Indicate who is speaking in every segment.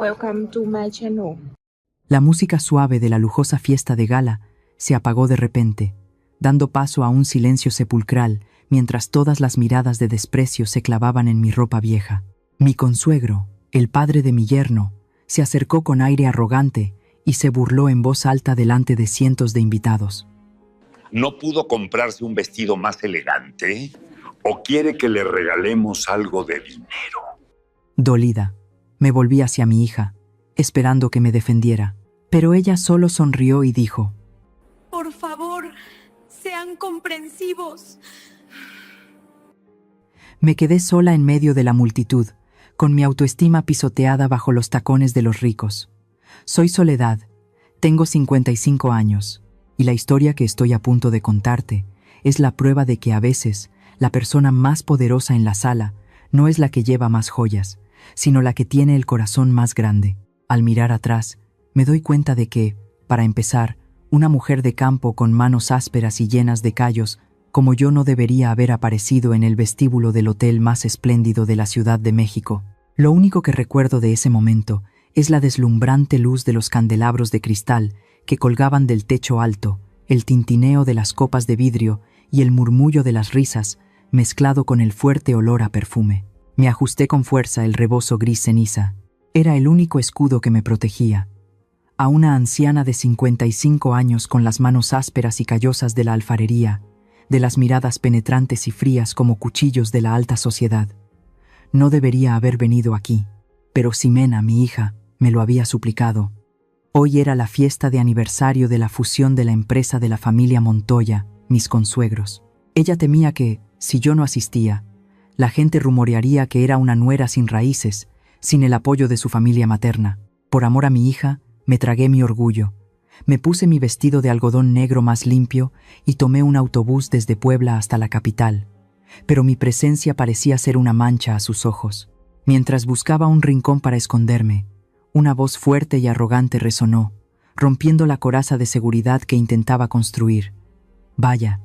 Speaker 1: Welcome to my channel.
Speaker 2: La música suave de la lujosa fiesta de gala se apagó de repente, dando paso a un silencio sepulcral mientras todas las miradas de desprecio se clavaban en mi ropa vieja. Mi consuegro, el padre de mi yerno, se acercó con aire arrogante y se burló en voz alta delante de cientos de invitados.
Speaker 3: ¿No pudo comprarse un vestido más elegante? ¿O quiere que le regalemos algo de dinero?
Speaker 2: Dolida, me volví hacia mi hija, esperando que me defendiera, pero ella solo sonrió y dijo:
Speaker 4: Por favor, sean comprensivos.
Speaker 2: Me quedé sola en medio de la multitud, con mi autoestima pisoteada bajo los tacones de los ricos. Soy Soledad, tengo 55 años, y la historia que estoy a punto de contarte es la prueba de que a veces la persona más poderosa en la sala no es la que lleva más joyas, sino la que tiene el corazón más grande. Al mirar atrás, me doy cuenta de que, para empezar, una mujer de campo con manos ásperas y llenas de callos, como yo, no debería haber aparecido en el vestíbulo del hotel más espléndido de la Ciudad de México. Lo único que recuerdo de ese momento es la deslumbrante luz de los candelabros de cristal que colgaban del techo alto, el tintineo de las copas de vidrio y el murmullo de las risas, mezclado con el fuerte olor a perfume. Me ajusté con fuerza el rebozo gris ceniza. Era el único escudo que me protegía. A una anciana de 55 años con las manos ásperas y callosas de la alfarería, de las miradas penetrantes y frías como cuchillos de la alta sociedad. No debería haber venido aquí, pero Ximena, mi hija, me lo había suplicado. Hoy era la fiesta de aniversario de la fusión de la empresa de la familia Montoya, mis consuegros. Ella temía que, si yo no asistía, la gente rumorearía que era una nuera sin raíces, sin el apoyo de su familia materna. Por amor a mi hija, me tragué mi orgullo. Me puse mi vestido de algodón negro más limpio y tomé un autobús desde Puebla hasta la capital. Pero mi presencia parecía ser una mancha a sus ojos. Mientras buscaba un rincón para esconderme, una voz fuerte y arrogante resonó, rompiendo la coraza de seguridad que intentaba construir. Vaya,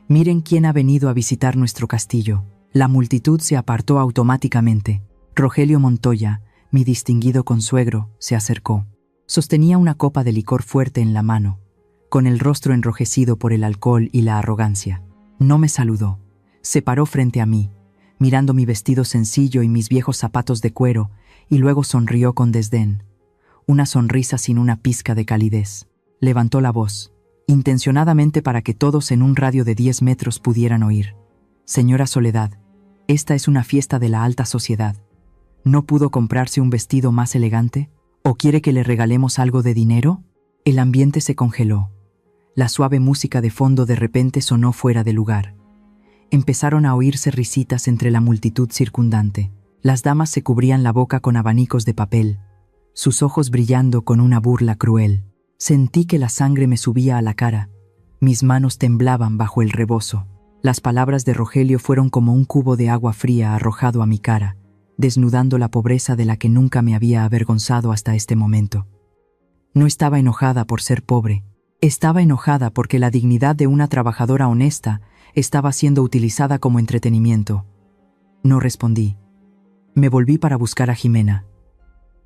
Speaker 2: miren quién ha venido a visitar nuestro castillo. La multitud se apartó automáticamente. Rogelio Montoya, mi distinguido consuegro, se acercó. Sostenía una copa de licor fuerte en la mano, con el rostro enrojecido por el alcohol y la arrogancia. No me saludó. Se paró frente a mí, mirando mi vestido sencillo y mis viejos zapatos de cuero, y luego sonrió con desdén. Una sonrisa sin una pizca de calidez. Levantó la voz, intencionadamente para que todos en un radio de 10 metros pudieran oír. Señora Soledad, esta es una fiesta de la alta sociedad. ¿No pudo comprarse un vestido más elegante? ¿O quiere que le regalemos algo de dinero? El ambiente se congeló. La suave música de fondo de repente sonó fuera de lugar. Empezaron a oírse risitas entre la multitud circundante. Las damas se cubrían la boca con abanicos de papel, sus ojos brillando con una burla cruel. Sentí que la sangre me subía a la cara. Mis manos temblaban bajo el rebozo. Las palabras de Rogelio fueron como un cubo de agua fría arrojado a mi cara, desnudando la pobreza de la que nunca me había avergonzado hasta este momento. No estaba enojada por ser pobre. Estaba enojada porque la dignidad de una trabajadora honesta estaba siendo utilizada como entretenimiento. No respondí. Me volví para buscar a Ximena.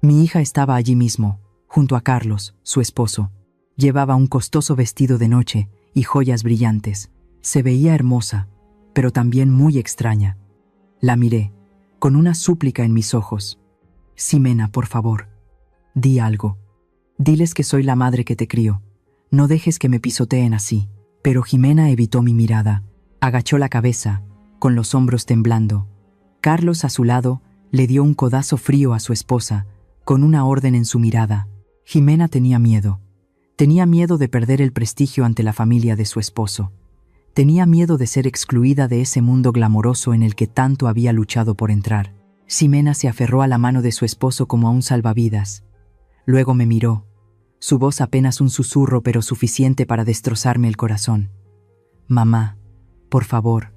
Speaker 2: Mi hija estaba allí mismo, junto a Carlos, su esposo. Llevaba un costoso vestido de noche y joyas brillantes. Se veía hermosa, pero también muy extraña. La miré, con una súplica en mis ojos. Ximena, por favor, di algo. Diles que soy la madre que te crió. No dejes que me pisoteen así. Pero Ximena evitó mi mirada. Agachó la cabeza, con los hombros temblando. Carlos, a su lado, le dio un codazo frío a su esposa, con una orden en su mirada. Ximena tenía miedo. Tenía miedo de perder el prestigio ante la familia de su esposo. Tenía miedo de ser excluida de ese mundo glamoroso en el que tanto había luchado por entrar. Ximena se aferró a la mano de su esposo como a un salvavidas. Luego me miró. Su voz apenas un susurro, pero suficiente para destrozarme el corazón. Mamá, por favor,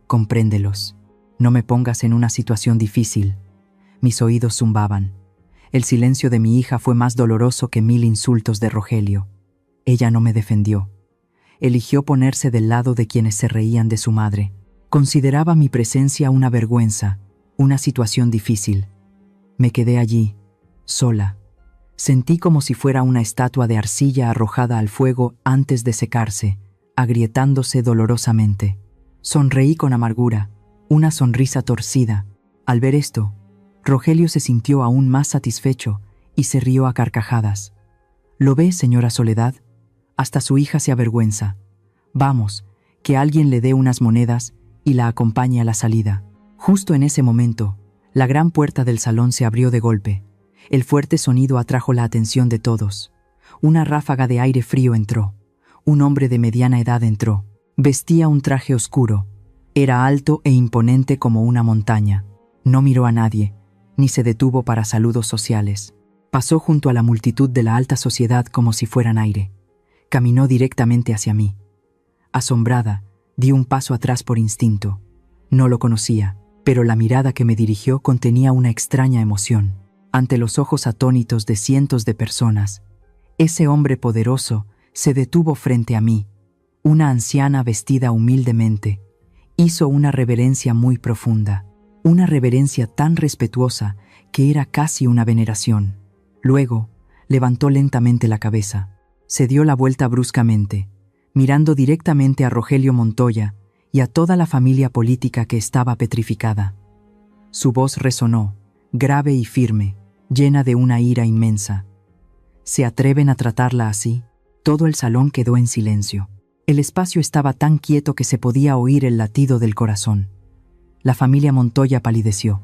Speaker 2: compréndelos. No me pongas en una situación difícil. Mis oídos zumbaban. El silencio de mi hija fue más doloroso que 1000 insultos de Rogelio. Ella no me defendió. Eligió ponerse del lado de quienes se reían de su madre. Consideraba mi presencia una vergüenza, una situación difícil. Me quedé allí, sola. Sentí como si fuera una estatua de arcilla arrojada al fuego antes de secarse, agrietándose dolorosamente. Sonreí con amargura, una sonrisa torcida. Al ver esto, Rogelio se sintió aún más satisfecho y se rió a carcajadas. ¿Lo ve, señora Soledad? Hasta su hija se avergüenza. Vamos, que alguien le dé unas monedas y la acompañe a la salida. Justo en ese momento, la gran puerta del salón se abrió de golpe. El fuerte sonido atrajo la atención de todos. Una ráfaga de aire frío entró. Un hombre de mediana edad entró. Vestía un traje oscuro. Era alto e imponente como una montaña. No miró a nadie, ni se detuvo para saludos sociales. Pasó junto a la multitud de la alta sociedad como si fueran aire. Caminó directamente hacia mí. Asombrada, di un paso atrás por instinto. No lo conocía, pero la mirada que me dirigió contenía una extraña emoción. Ante los ojos atónitos de cientos de personas, ese hombre poderoso se detuvo frente a mí. Una anciana vestida humildemente hizo una reverencia muy profunda, una reverencia tan respetuosa que era casi una veneración. Luego, levantó lentamente la cabeza, se dio la vuelta bruscamente, mirando directamente a Rogelio Montoya y a toda la familia política que estaba petrificada. Su voz resonó, grave y firme, llena de una ira inmensa. ¿Se atreven a tratarla así? Todo el salón quedó en silencio. El espacio estaba tan quieto que se podía oír el latido del corazón. La familia Montoya palideció.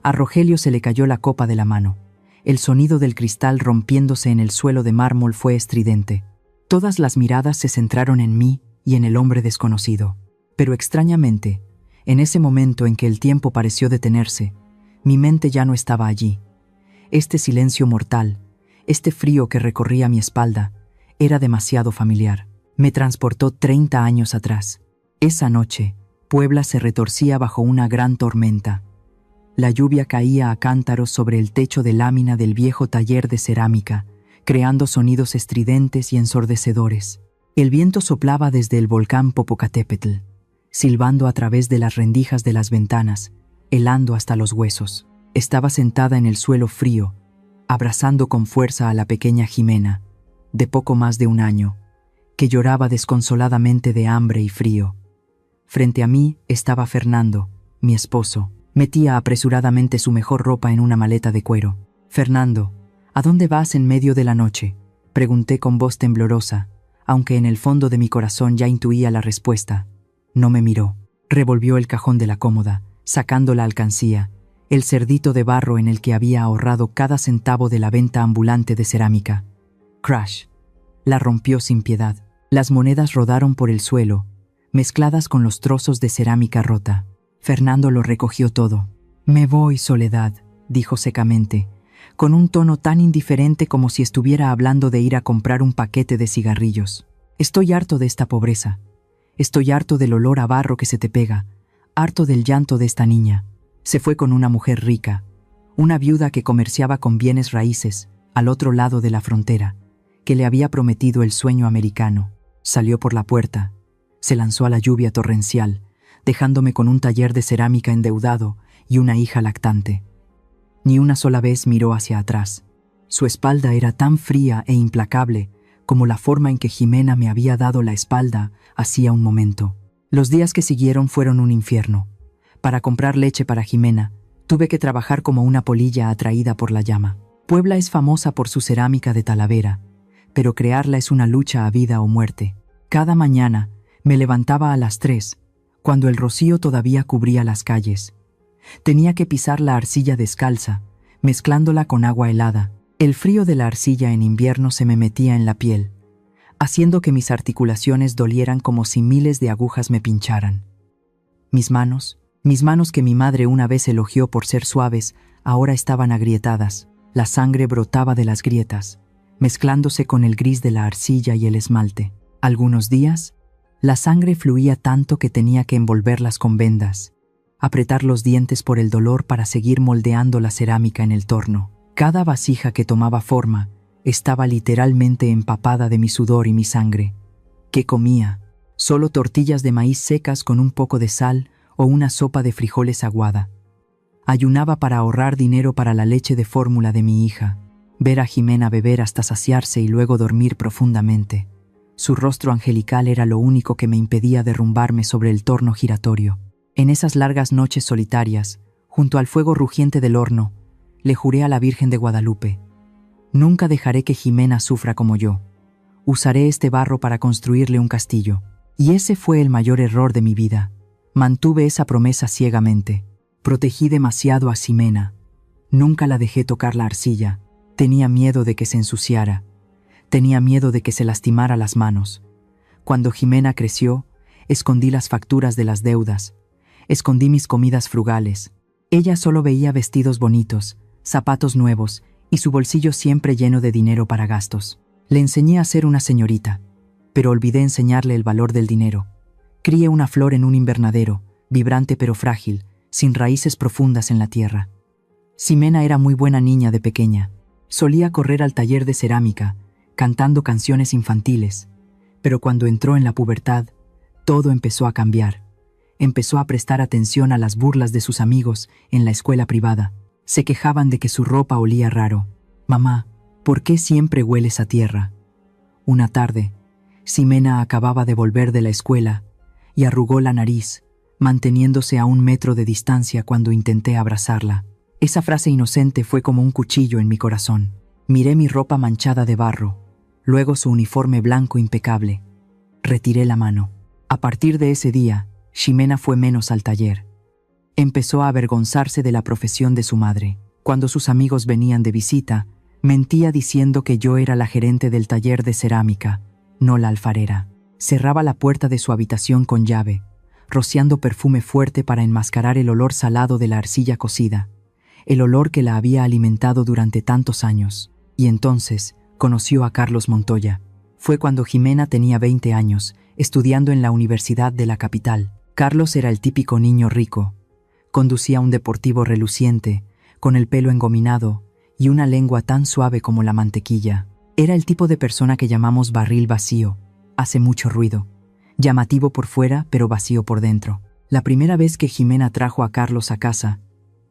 Speaker 2: A Rogelio se le cayó la copa de la mano. El sonido del cristal rompiéndose en el suelo de mármol fue estridente. Todas las miradas se centraron en mí y en el hombre desconocido. Pero extrañamente, en ese momento en que el tiempo pareció detenerse, mi mente ya no estaba allí. Este silencio mortal, este frío que recorría mi espalda, era demasiado familiar. Me transportó 30 años atrás. Esa noche, Puebla se retorcía bajo una gran tormenta. La lluvia caía a cántaros sobre el techo de lámina del viejo taller de cerámica, creando sonidos estridentes y ensordecedores. El viento soplaba desde el volcán Popocatépetl, silbando a través de las rendijas de las ventanas, helando hasta los huesos. Estaba sentada en el suelo frío, abrazando con fuerza a la pequeña Jimena, de poco más de un año, que lloraba desconsoladamente de hambre y frío. Frente a mí estaba Fernando, mi esposo. Metía apresuradamente su mejor ropa en una maleta de cuero. «Fernando, ¿a dónde vas en medio de la noche?», pregunté con voz temblorosa, aunque en el fondo de mi corazón ya intuía la respuesta. No me miró. Revolvió el cajón de la cómoda, sacando la alcancía, el cerdito de barro en el que había ahorrado cada centavo de la venta ambulante de cerámica. Crash. La rompió sin piedad. Las monedas rodaron por el suelo, mezcladas con los trozos de cerámica rota. Fernando lo recogió todo. «Me voy, Soledad», dijo secamente, con un tono tan indiferente como si estuviera hablando de ir a comprar un paquete de cigarrillos. «Estoy harto de esta pobreza. Estoy harto del olor a barro que se te pega, harto del llanto de esta niña». Se fue con una mujer rica, una viuda que comerciaba con bienes raíces, al otro lado de la frontera, que le había prometido el sueño americano. Salió por la puerta, se lanzó a la lluvia torrencial, dejándome con un taller de cerámica endeudado y una hija lactante. Ni una sola vez miró hacia atrás. Su espalda era tan fría e implacable como la forma en que Jimena me había dado la espalda hacía un momento. Los días que siguieron fueron un infierno. Para comprar leche para Jimena, tuve que trabajar como una polilla atraída por la llama. Puebla es famosa por su cerámica de Talavera, pero crearla es una lucha a vida o muerte. Cada mañana me levantaba a las 3, cuando el rocío todavía cubría las calles. Tenía que pisar la arcilla descalza, mezclándola con agua helada. El frío de la arcilla en invierno se me metía en la piel, haciendo que mis articulaciones dolieran como si miles de agujas me pincharan. Mis manos que mi madre una vez elogió por ser suaves, ahora estaban agrietadas. La sangre brotaba de las grietas, mezclándose con el gris de la arcilla y el esmalte. Algunos días, la sangre fluía tanto que tenía que envolverlas con vendas, apretar los dientes por el dolor para seguir moldeando la cerámica en el torno. Cada vasija que tomaba forma estaba literalmente empapada de mi sudor y mi sangre. ¿Qué comía? Solo tortillas de maíz secas con un poco de sal o una sopa de frijoles aguada. Ayunaba para ahorrar dinero para la leche de fórmula de mi hija. Ver a Jimena beber hasta saciarse y luego dormir profundamente. Su rostro angelical era lo único que me impedía derrumbarme sobre el torno giratorio. En esas largas noches solitarias, junto al fuego rugiente del horno, le juré a la Virgen de Guadalupe: nunca dejaré que Jimena sufra como yo. Usaré este barro para construirle un castillo. Y ese fue el mayor error de mi vida. Mantuve esa promesa ciegamente. Protegí demasiado a Ximena. Nunca la dejé tocar la arcilla. Tenía miedo de que se ensuciara. Tenía miedo de que se lastimara las manos. Cuando Ximena creció, escondí las facturas de las deudas. Escondí mis comidas frugales. Ella solo veía vestidos bonitos, zapatos nuevos y su bolsillo siempre lleno de dinero para gastos. Le enseñé a ser una señorita, pero olvidé enseñarle el valor del dinero. Crié una flor en un invernadero, vibrante pero frágil, sin raíces profundas en la tierra. Ximena era muy buena niña de pequeña. Solía correr al taller de cerámica, cantando canciones infantiles, pero cuando entró en la pubertad, todo empezó a cambiar. Empezó a prestar atención a las burlas de sus amigos en la escuela privada. Se quejaban de que su ropa olía raro. «Mamá, ¿por qué siempre hueles a tierra?». Una tarde, Ximena acababa de volver de la escuela y arrugó la nariz, manteniéndose a 1 metro de distancia cuando intenté abrazarla. Esa frase inocente fue como un cuchillo en mi corazón. Miré mi ropa manchada de barro, luego su uniforme blanco impecable. Retiré la mano. A partir de ese día, Ximena fue menos al taller. Empezó a avergonzarse de la profesión de su madre. Cuando sus amigos venían de visita, mentía diciendo que yo era la gerente del taller de cerámica, no la alfarera. Cerraba la puerta de su habitación con llave, rociando perfume fuerte para enmascarar el olor salado de la arcilla cocida, el olor que la había alimentado durante tantos años. Y entonces conoció a Carlos Montoya. Fue cuando Ximena tenía 20 años, estudiando en la universidad de la capital. Carlos era el típico niño rico. Conducía un deportivo reluciente, con el pelo engominado y una lengua tan suave como la mantequilla. Era el tipo de persona que llamamos barril vacío. Hace mucho ruido. Llamativo por fuera, pero vacío por dentro. La primera vez que Ximena trajo a Carlos a casa,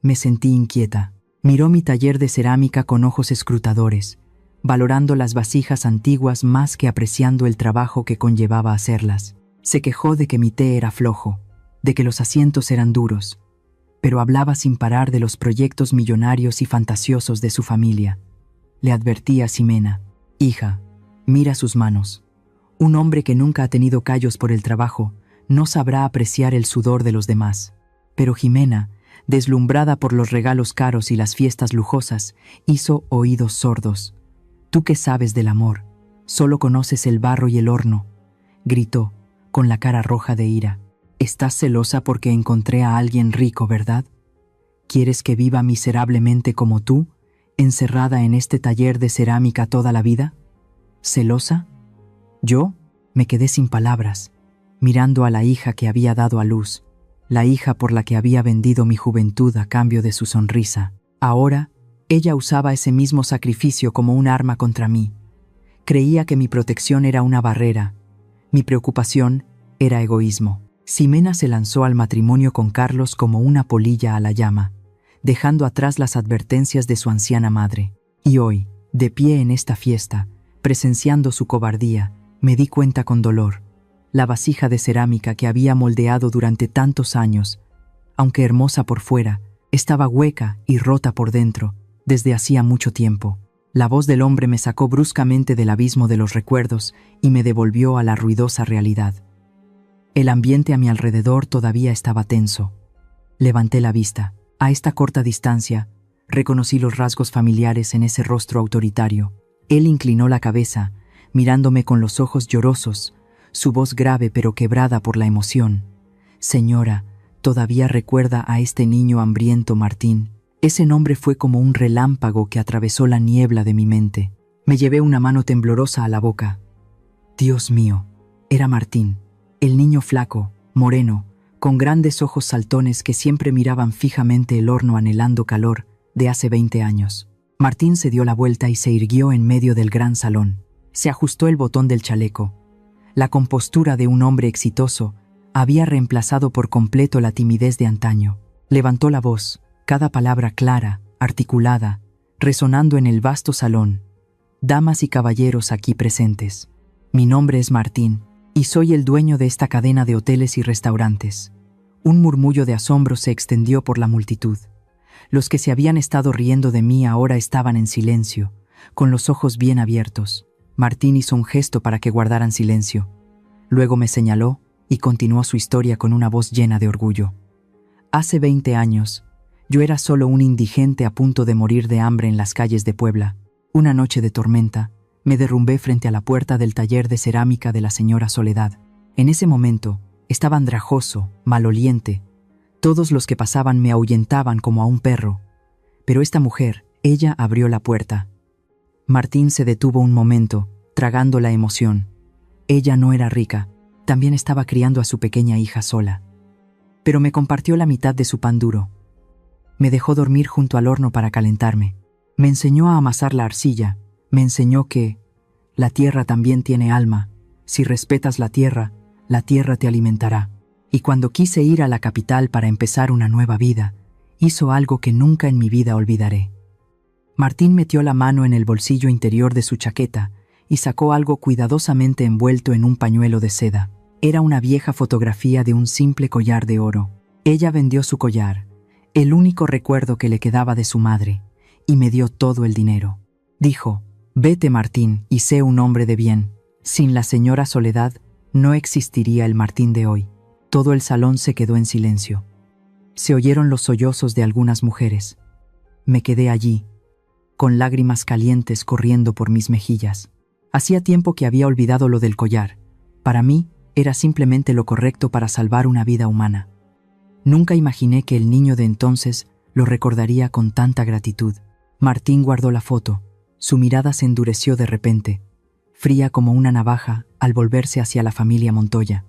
Speaker 2: me sentí inquieta. Miró mi taller de cerámica con ojos escrutadores, valorando las vasijas antiguas más que apreciando el trabajo que conllevaba hacerlas. Se quejó de que mi té era flojo, de que los asientos eran duros, pero hablaba sin parar de los proyectos millonarios y fantasiosos de su familia. Le advertí a Ximena: «Hija, mira sus manos. Un hombre que nunca ha tenido callos por el trabajo no sabrá apreciar el sudor de los demás». Pero Ximena, deslumbrada por los regalos caros y las fiestas lujosas, hizo oídos sordos. «Tú qué sabes del amor, solo conoces el barro y el horno», gritó, con la cara roja de ira. «Estás celosa porque encontré a alguien rico, ¿verdad? ¿Quieres que viva miserablemente como tú, encerrada en este taller de cerámica toda la vida? ¿Celosa?». Yo me quedé sin palabras, mirando a la hija que había dado a luz, la hija por la que había vendido mi juventud a cambio de su sonrisa. Ahora, ella usaba ese mismo sacrificio como un arma contra mí. Creía que mi protección era una barrera. Mi preocupación era egoísmo. Ximena se lanzó al matrimonio con Carlos como una polilla a la llama, dejando atrás las advertencias de su anciana madre. Y hoy, de pie en esta fiesta, presenciando su cobardía, me di cuenta con dolor. La vasija de cerámica que había moldeado durante tantos años, aunque hermosa por fuera, estaba hueca y rota por dentro, desde hacía mucho tiempo. La voz del hombre me sacó bruscamente del abismo de los recuerdos y me devolvió a la ruidosa realidad. El ambiente a mi alrededor todavía estaba tenso. Levanté la vista. A esta corta distancia, reconocí los rasgos familiares en ese rostro autoritario. Él inclinó la cabeza, mirándome con los ojos llorosos, su voz grave pero quebrada por la emoción. «Señora, ¿todavía recuerda a este niño hambriento, Martín?». Ese nombre fue como un relámpago que atravesó la niebla de mi mente. Me llevé una mano temblorosa a la boca. Dios mío, era Martín, el niño flaco, moreno, con grandes ojos saltones que siempre miraban fijamente el horno anhelando calor, de hace 20 años. Martín se dio la vuelta y se irguió en medio del gran salón. Se ajustó el botón del chaleco. La compostura de un hombre exitoso había reemplazado por completo la timidez de antaño. Levantó la voz, cada palabra clara, articulada, resonando en el vasto salón. Damas y caballeros aquí presentes. Mi nombre es Martín, y soy el dueño de esta cadena de hoteles y restaurantes. Un murmullo de asombro se extendió por la multitud. Los que se habían estado riendo de mí ahora estaban en silencio, con los ojos bien abiertos. Martín hizo un gesto para que guardaran silencio. Luego me señaló y continuó su historia con una voz llena de orgullo. Hace 20 años, yo era solo un indigente a punto de morir de hambre en las calles de Puebla. Una noche de tormenta, me derrumbé frente a la puerta del taller de cerámica de la señora Soledad. En ese momento, estaba andrajoso, maloliente. Todos los que pasaban me ahuyentaban como a un perro. Pero esta mujer, ella abrió la puerta. Martín se detuvo un momento, tragando la emoción. Ella no era rica, también estaba criando a su pequeña hija sola. Pero me compartió la mitad de su pan duro. Me dejó dormir junto al horno para calentarme. Me enseñó a amasar la arcilla. Me enseñó que la tierra también tiene alma. Si respetas la tierra te alimentará. Y cuando quise ir a la capital para empezar una nueva vida, hizo algo que nunca en mi vida olvidaré. Martín metió la mano en el bolsillo interior de su chaqueta y sacó algo cuidadosamente envuelto en un pañuelo de seda. Era una vieja fotografía de un simple collar de oro. Ella vendió su collar, el único recuerdo que le quedaba de su madre, y me dio todo el dinero. Dijo: «Vete, Martín, y sé un hombre de bien. Sin la señora Soledad, no existiría el Martín de hoy». Todo el salón se quedó en silencio. Se oyeron los sollozos de algunas mujeres. Me quedé allí, con lágrimas calientes corriendo por mis mejillas. Hacía tiempo que había olvidado lo del collar. Para mí, era simplemente lo correcto para salvar una vida humana. Nunca imaginé que el niño de entonces lo recordaría con tanta gratitud. Martín guardó la foto. Su mirada se endureció de repente, fría como una navaja al volverse hacia la familia Montoya.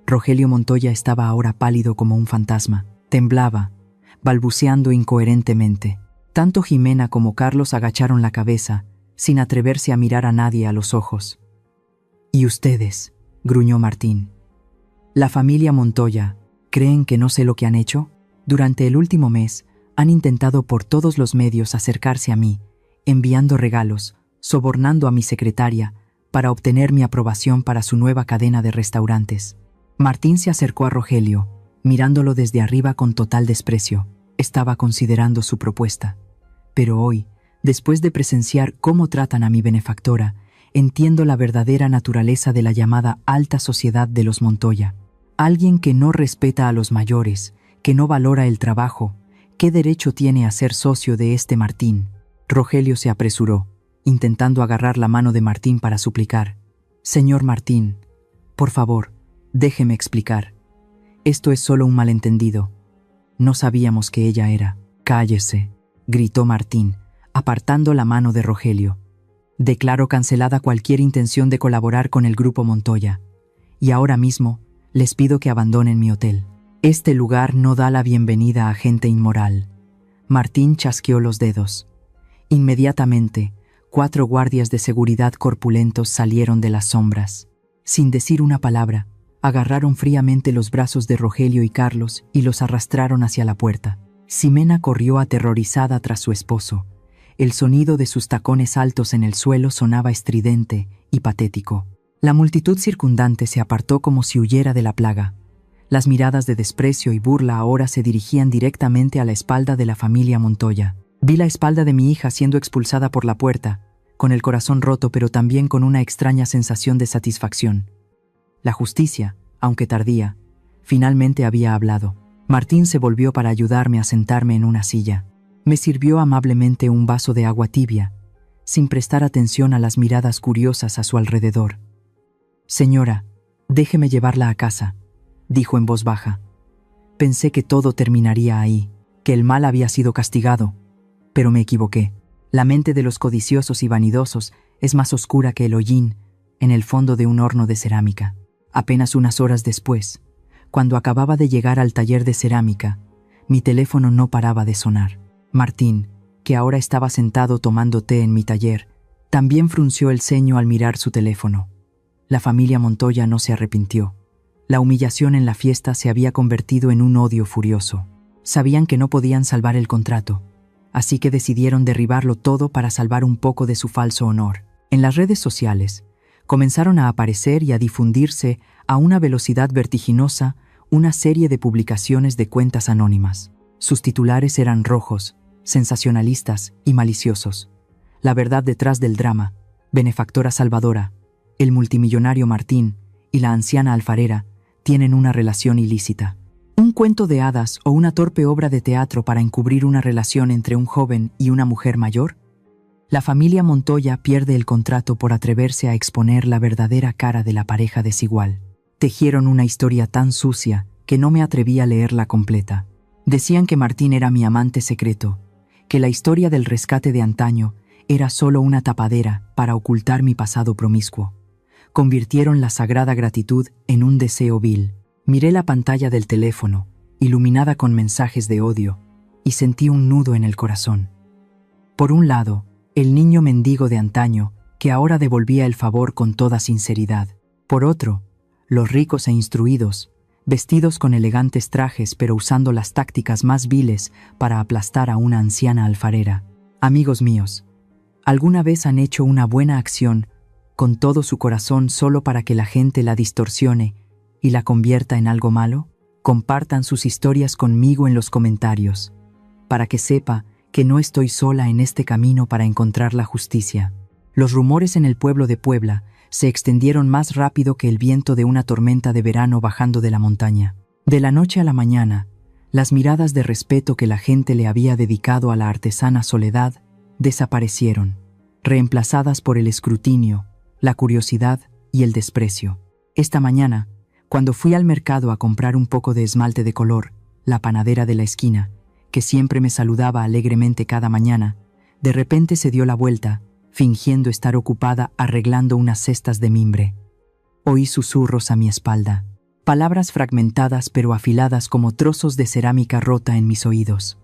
Speaker 2: Rogelio Montoya estaba ahora pálido como un fantasma. Temblaba, balbuceando incoherentemente. Tanto Jimena como Carlos agacharon la cabeza, sin atreverse a mirar a nadie a los ojos. «¿Y ustedes?», gruñó Martín. «La familia Montoya, ¿creen que no sé lo que han hecho? Durante el último mes, han intentado por todos los medios acercarse a mí, enviando regalos, sobornando a mi secretaria, para obtener mi aprobación para su nueva cadena de restaurantes». Martín se acercó a Rogelio, mirándolo desde arriba con total desprecio. Estaba considerando su propuesta. Pero hoy, después de presenciar cómo tratan a mi benefactora, entiendo la verdadera naturaleza de la llamada alta sociedad de los Montoya. Alguien que no respeta a los mayores, que no valora el trabajo, ¿qué derecho tiene a ser socio de este Martín? Rogelio se apresuró, intentando agarrar la mano de Martín para suplicar. «Señor Martín, por favor, déjeme explicar. Esto es solo un malentendido. No sabíamos que ella era». «Cállese», gritó Martín, apartando la mano de Rogelio. «Declaro cancelada cualquier intención de colaborar con el grupo Montoya. Y ahora mismo les pido que abandonen mi hotel. Este lugar no da la bienvenida a gente inmoral». Martín chasqueó los dedos. Inmediatamente, 4 guardias de seguridad corpulentos salieron de las sombras. Sin decir una palabra, agarraron fríamente los brazos de Rogelio y Carlos y los arrastraron hacia la puerta. Ximena corrió aterrorizada tras su esposo. El sonido de sus tacones altos en el suelo sonaba estridente y patético. La multitud circundante se apartó como si huyera de la plaga. Las miradas de desprecio y burla ahora se dirigían directamente a la espalda de la familia Montoya. Vi la espalda de mi hija siendo expulsada por la puerta, con el corazón roto pero también con una extraña sensación de satisfacción. La justicia, aunque tardía, finalmente había hablado. Martín se volvió para ayudarme a sentarme en una silla. Me sirvió amablemente un vaso de agua tibia, sin prestar atención a las miradas curiosas a su alrededor. «Señora, déjeme llevarla a casa», dijo en voz baja. Pensé que todo terminaría ahí, que el mal había sido castigado, pero me equivoqué. La mente de los codiciosos y vanidosos es más oscura que el hollín en el fondo de un horno de cerámica. Apenas unas horas después, cuando acababa de llegar al taller de cerámica, mi teléfono no paraba de sonar. Martín, que ahora estaba sentado tomando té en mi taller, también frunció el ceño al mirar su teléfono. La familia Montoya no se arrepintió. La humillación en la fiesta se había convertido en un odio furioso. Sabían que no podían salvar el contrato, así que decidieron derribarlo todo para salvar un poco de su falso honor. En las redes sociales, comenzaron a aparecer y a difundirse a una velocidad vertiginosa una serie de publicaciones de cuentas anónimas. Sus titulares eran rojos, sensacionalistas y maliciosos. La verdad detrás del drama, benefactora Salvadora, el multimillonario Martín y la anciana alfarera tienen una relación ilícita. Un cuento de hadas o una torpe obra de teatro para encubrir una relación entre un joven y una mujer mayor. La familia Montoya pierde el contrato por atreverse a exponer la verdadera cara de la pareja desigual. Tejieron una historia tan sucia que no me atreví a leerla completa. Decían que Martín era mi amante secreto, que la historia del rescate de antaño era solo una tapadera para ocultar mi pasado promiscuo. Convirtieron la sagrada gratitud en un deseo vil. Miré la pantalla del teléfono, iluminada con mensajes de odio, y sentí un nudo en el corazón. Por un lado, el niño mendigo de antaño, que ahora devolvía el favor con toda sinceridad. Por otro, los ricos e instruidos, vestidos con elegantes trajes pero usando las tácticas más viles para aplastar a una anciana alfarera. Amigos míos, ¿alguna vez han hecho una buena acción con todo su corazón solo para que la gente la distorsione y la convierta en algo malo? Compartan sus historias conmigo en los comentarios, para que sepa que no estoy sola en este camino para encontrar la justicia. Los rumores en el pueblo de Puebla se extendieron más rápido que el viento de una tormenta de verano bajando de la montaña. De la noche a la mañana, las miradas de respeto que la gente le había dedicado a la artesana Soledad desaparecieron, reemplazadas por el escrutinio, la curiosidad y el desprecio. Esta mañana, cuando fui al mercado a comprar un poco de esmalte de color, la panadera de la esquina, que siempre me saludaba alegremente cada mañana, de repente se dio la vuelta, fingiendo estar ocupada arreglando unas cestas de mimbre. Oí susurros a mi espalda, palabras fragmentadas pero afiladas como trozos de cerámica rota en mis oídos.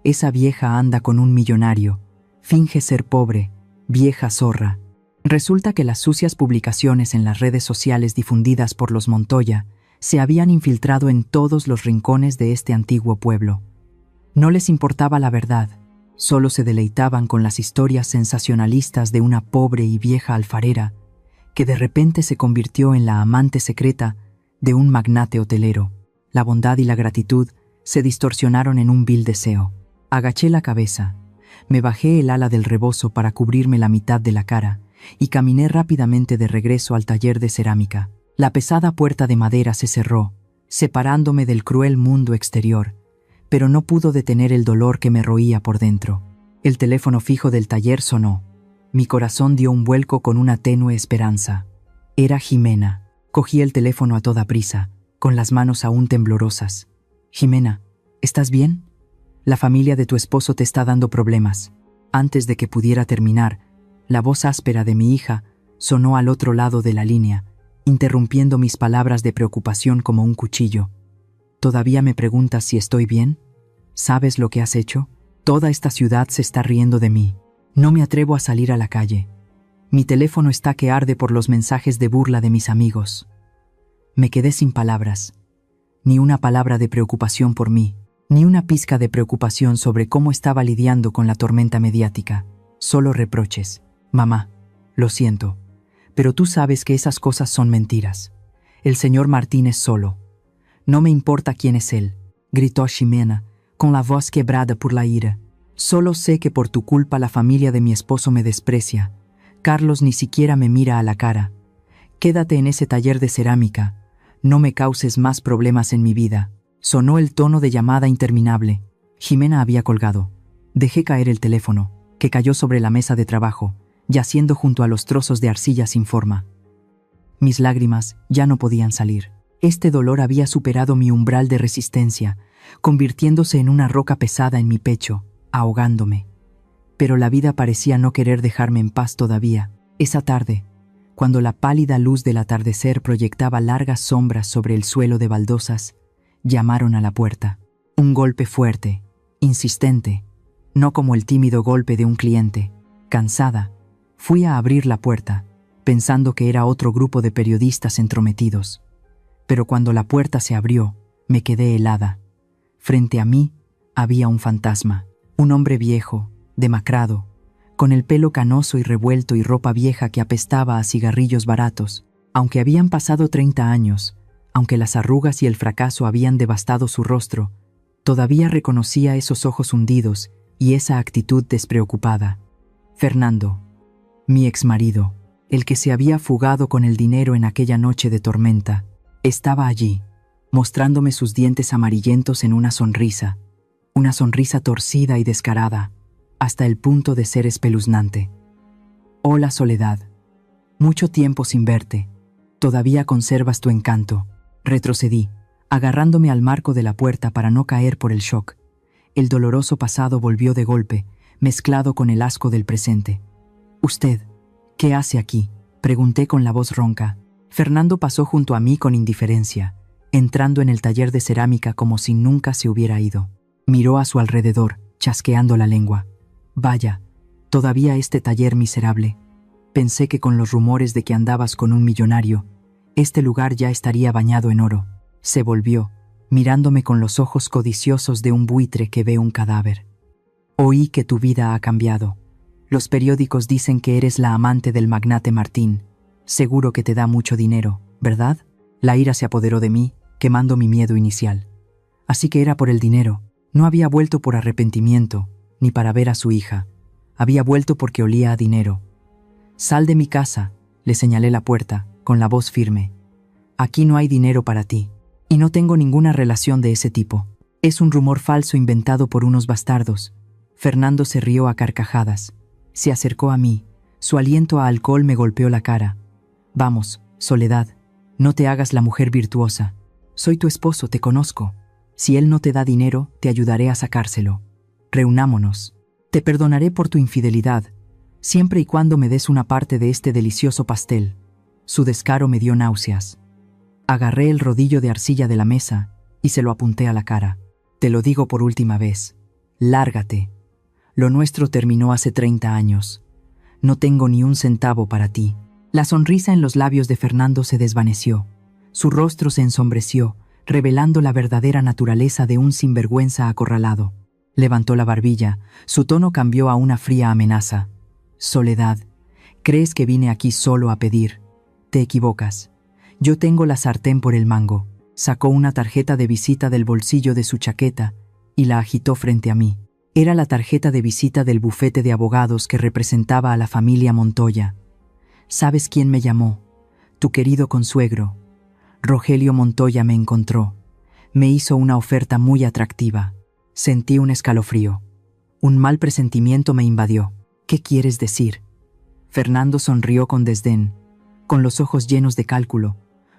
Speaker 2: Esa vieja anda con un millonario, finge ser pobre, vieja zorra. Resulta que las sucias publicaciones en las redes sociales difundidas por los Montoya se habían infiltrado en todos los rincones de este antiguo pueblo. No les importaba la verdad, solo se deleitaban con las historias sensacionalistas de una pobre y vieja alfarera que de repente se convirtió en la amante secreta de un magnate hotelero. La bondad y la gratitud se distorsionaron en un vil deseo. Agaché la cabeza, me bajé el ala del rebozo para cubrirme la mitad de la cara y caminé rápidamente de regreso al taller de cerámica. La pesada puerta de madera se cerró, separándome del cruel mundo exterior, pero no pudo detener el dolor que me roía por dentro. El teléfono fijo del taller sonó. Mi corazón dio un vuelco con una tenue esperanza. Era Jimena. Cogí el teléfono a toda prisa, con las manos aún temblorosas. Jimena, ¿estás bien? La familia de tu esposo te está dando problemas. Antes de que pudiera terminar, la voz áspera de mi hija sonó al otro lado de la línea, interrumpiendo mis palabras de preocupación como un cuchillo. ¿Todavía me preguntas si estoy bien? ¿Sabes lo que has hecho? Toda esta ciudad se está riendo de mí. No me atrevo a salir a la calle. Mi teléfono está que arde por los mensajes de burla de mis amigos. Me quedé sin palabras. Ni una palabra de preocupación por mí, ni una pizca de preocupación sobre cómo estaba lidiando con la tormenta mediática. Solo reproches. Mamá, lo siento, pero tú sabes que esas cosas son mentiras. El señor Martín es solo. No me importa quién es él, gritó Ximena, con la voz quebrada por la ira. Solo sé que por tu culpa la familia de mi esposo me desprecia. Carlos ni siquiera me mira a la cara. Quédate en ese taller de cerámica. No me causes más problemas en mi vida. Sonó el tono de llamada interminable. Ximena había colgado. Dejé caer el teléfono, que cayó sobre la mesa de trabajo, yaciendo junto a los trozos de arcilla sin forma. Mis lágrimas ya no podían salir. Este dolor había superado mi umbral de resistencia, convirtiéndose en una roca pesada en mi pecho, ahogándome. Pero la vida parecía no querer dejarme en paz todavía. Esa tarde, cuando la pálida luz del atardecer proyectaba largas sombras sobre el suelo de baldosas, llamaron a la puerta. Un golpe fuerte, insistente, no como el tímido golpe de un cliente. Cansada, fui a abrir la puerta, pensando que era otro grupo de periodistas entrometidos. Pero cuando la puerta se abrió, me quedé helada. Frente a mí, Había un fantasma, un hombre viejo, demacrado, con el pelo canoso y revuelto y ropa vieja que apestaba a cigarrillos baratos. Aunque habían pasado 30 años, aunque las arrugas y el fracaso habían devastado su rostro, todavía reconocía esos ojos hundidos y esa actitud despreocupada. Fernando, mi exmarido, el que se había fugado con el dinero en aquella noche de tormenta, estaba allí, mostrándome sus dientes amarillentos en una sonrisa torcida y descarada, hasta el punto de ser espeluznante. Hola, Soledad. Mucho tiempo sin verte. Todavía conservas tu encanto. Retrocedí, agarrándome al marco de la puerta para no caer por el shock. El doloroso pasado volvió de golpe, mezclado con el asco del presente. «¿Usted qué hace aquí?», pregunté con la voz ronca. Fernando pasó junto a mí con indiferencia, entrando en el taller de cerámica como si nunca se hubiera ido. Miró a su alrededor, chasqueando la lengua. «Vaya, todavía este taller miserable. Pensé que con los rumores de que andabas con un millonario, este lugar ya estaría bañado en oro». Se volvió, mirándome con los ojos codiciosos de un buitre que ve un cadáver. «Oí que tu vida ha cambiado. Los periódicos dicen que eres la amante del magnate Martín. Seguro que te da mucho dinero, ¿verdad?». La ira se apoderó de mí, quemando mi miedo inicial. Así que era por el dinero. No había vuelto por arrepentimiento, ni para ver a su hija. Había vuelto porque olía a dinero. «Sal de mi casa», le señalé la puerta, con la voz firme. «Aquí no hay dinero para ti. Y no tengo ninguna relación de ese tipo. Es un rumor falso inventado por unos bastardos». Fernando se rió a carcajadas. Se acercó a mí. Su aliento a alcohol me golpeó la cara. «Vamos, Soledad, no te hagas la mujer virtuosa. Soy tu esposo, te conozco. Si él no te da dinero, te ayudaré a sacárselo. Reunámonos. Te perdonaré por tu infidelidad, siempre y cuando me des una parte de este delicioso pastel». Su descaro me dio náuseas. Agarré el rodillo de arcilla de la mesa y se lo apunté a la cara. «Te lo digo por última vez. Lárgate. Lo nuestro terminó hace 30 años. No tengo ni un centavo para ti». La sonrisa en los labios de Fernando se desvaneció. Su rostro se ensombreció, revelando la verdadera naturaleza de un sinvergüenza acorralado. Levantó la barbilla, su tono cambió a una fría amenaza. «Soledad, ¿crees que vine aquí solo a pedir? Te equivocas. Yo tengo la sartén por el mango». Sacó una tarjeta de visita del bolsillo de su chaqueta y la agitó frente a mí. Era la tarjeta de visita del bufete de abogados que representaba a la familia Montoya. «¿Sabes quién me llamó? Tu querido consuegro. Rogelio Montoya me encontró. Me hizo una oferta muy atractiva». Sentí un escalofrío. Un mal presentimiento me invadió. «¿Qué quieres decir?». Fernando sonrió con desdén, con los ojos llenos de cálculo.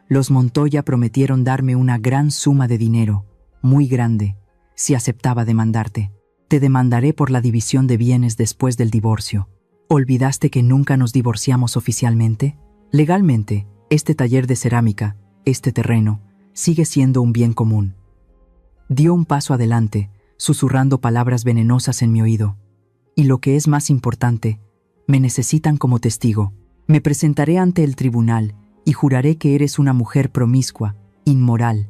Speaker 2: «Los Montoya prometieron darme una gran suma de dinero, muy grande, si aceptaba demandarte. Te demandaré por la división de bienes después del divorcio. ¿Olvidaste que nunca nos divorciamos oficialmente? Legalmente, este taller de cerámica, este terreno, sigue siendo un bien común». Dio un paso adelante, susurrando palabras venenosas en mi oído. «Y lo que es más importante, me necesitan como testigo. Me presentaré ante el tribunal y juraré que eres una mujer promiscua, inmoral,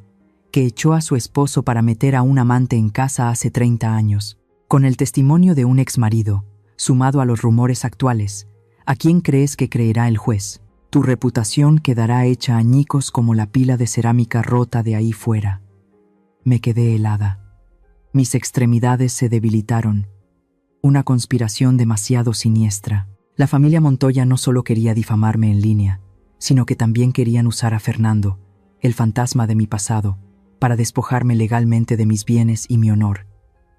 Speaker 2: que echó a su esposo para meter a un amante en casa hace 30 años. Con el testimonio de un exmarido, sumado a los rumores actuales, ¿a quién crees que creerá el juez? Tu reputación quedará hecha añicos como la pila de cerámica rota de ahí fuera». Me quedé helada. Mis extremidades se debilitaron. Una conspiración demasiado siniestra. La familia Montoya no solo quería difamarme en línea, sino que también querían usar a Fernando, el fantasma de mi pasado, para despojarme legalmente de mis bienes y mi honor.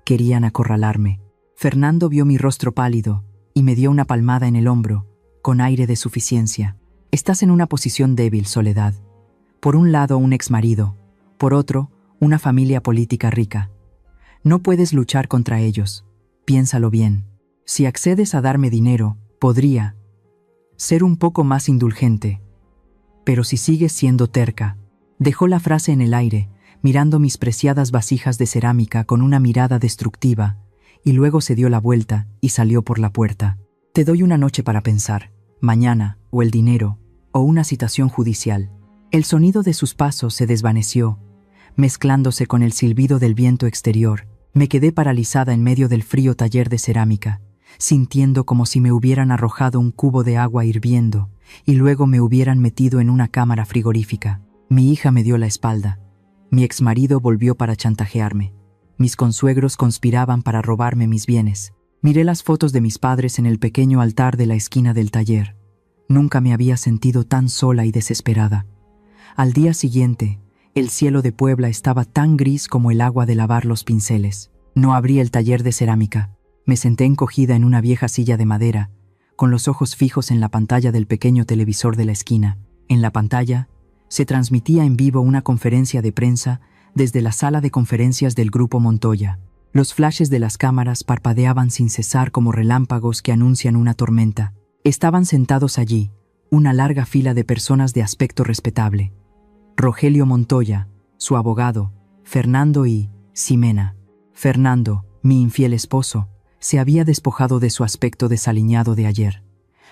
Speaker 2: Querían acorralarme. Fernando vio mi rostro pálido y me dio una palmada en el hombro, con aire de suficiencia. «Estás en una posición débil, Soledad. Por un lado, un exmarido, por otro, una familia política rica. No puedes luchar contra ellos. Piénsalo bien. Si accedes a darme dinero, podría ser un poco más indulgente. Pero si sigues siendo terca». Dejó la frase en el aire, mirando mis preciadas vasijas de cerámica con una mirada destructiva, y luego se dio la vuelta y salió por la puerta. «Te doy una noche para pensar, mañana, o el dinero, o una citación judicial». El sonido de sus pasos se desvaneció, mezclándose con el silbido del viento exterior, Me quedé paralizada en medio del frío taller de cerámica, sintiendo como si me hubieran arrojado un cubo de agua hirviendo y luego me hubieran metido en una cámara frigorífica. Mi hija me dio la espalda. Mi exmarido volvió para chantajearme. Mis consuegros conspiraban para robarme mis bienes. Miré las fotos de mis padres en el pequeño altar de la esquina del taller. Nunca me había sentido tan sola y desesperada. Al día siguiente, el cielo de Puebla estaba tan gris como el agua de lavar los pinceles. No abrí el taller de cerámica. Me senté encogida en una vieja silla de madera, con los ojos fijos en la pantalla del pequeño televisor de la esquina. En la pantalla, se transmitía en vivo una conferencia de prensa desde la sala de conferencias del Grupo Montoya. Los flashes de las cámaras parpadeaban sin cesar como relámpagos que anuncian una tormenta. Estaban sentados allí, una larga fila de personas de aspecto respetable. Rogelio Montoya, su abogado, Fernando y Ximena. Fernando, mi infiel esposo, se había despojado de su aspecto desaliñado de ayer.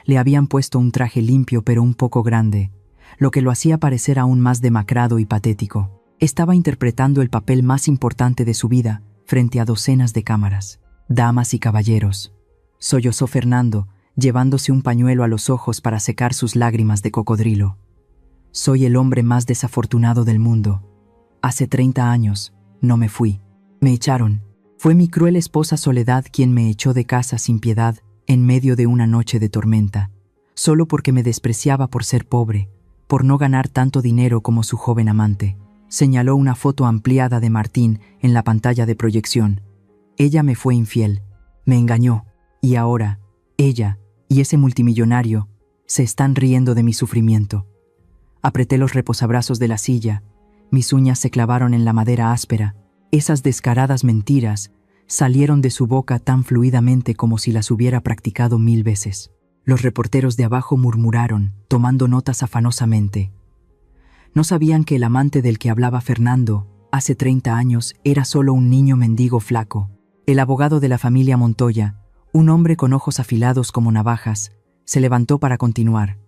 Speaker 2: Le habían puesto un traje limpio pero un poco grande, lo que lo hacía parecer aún más demacrado y patético. Estaba interpretando el papel más importante de su vida frente a docenas de cámaras. Damas y caballeros, sollozó Fernando, llevándose un pañuelo a los ojos para secar sus lágrimas de cocodrilo. Soy el hombre más desafortunado del mundo. Hace 30 años, no me fui. Me echaron. Fue mi cruel esposa Soledad quien me echó de casa sin piedad en medio de una noche de tormenta, solo porque me despreciaba por ser pobre, por no ganar tanto dinero como su joven amante. Señaló una foto ampliada de Martín en la pantalla de proyección. Ella me fue infiel, me engañó, y ahora, ella y ese multimillonario se están riendo de mi sufrimiento. Apreté los reposabrazos de la silla, mis uñas se clavaron en la madera áspera. Esas descaradas mentiras salieron de su boca tan fluidamente como si las hubiera practicado 1000 veces. Los reporteros de abajo murmuraron, tomando notas afanosamente. No sabían que el amante del que hablaba Fernando, hace 30 años, era solo un niño mendigo flaco. El abogado de la familia Montoya, un hombre con ojos afilados como navajas, se levantó para continuar.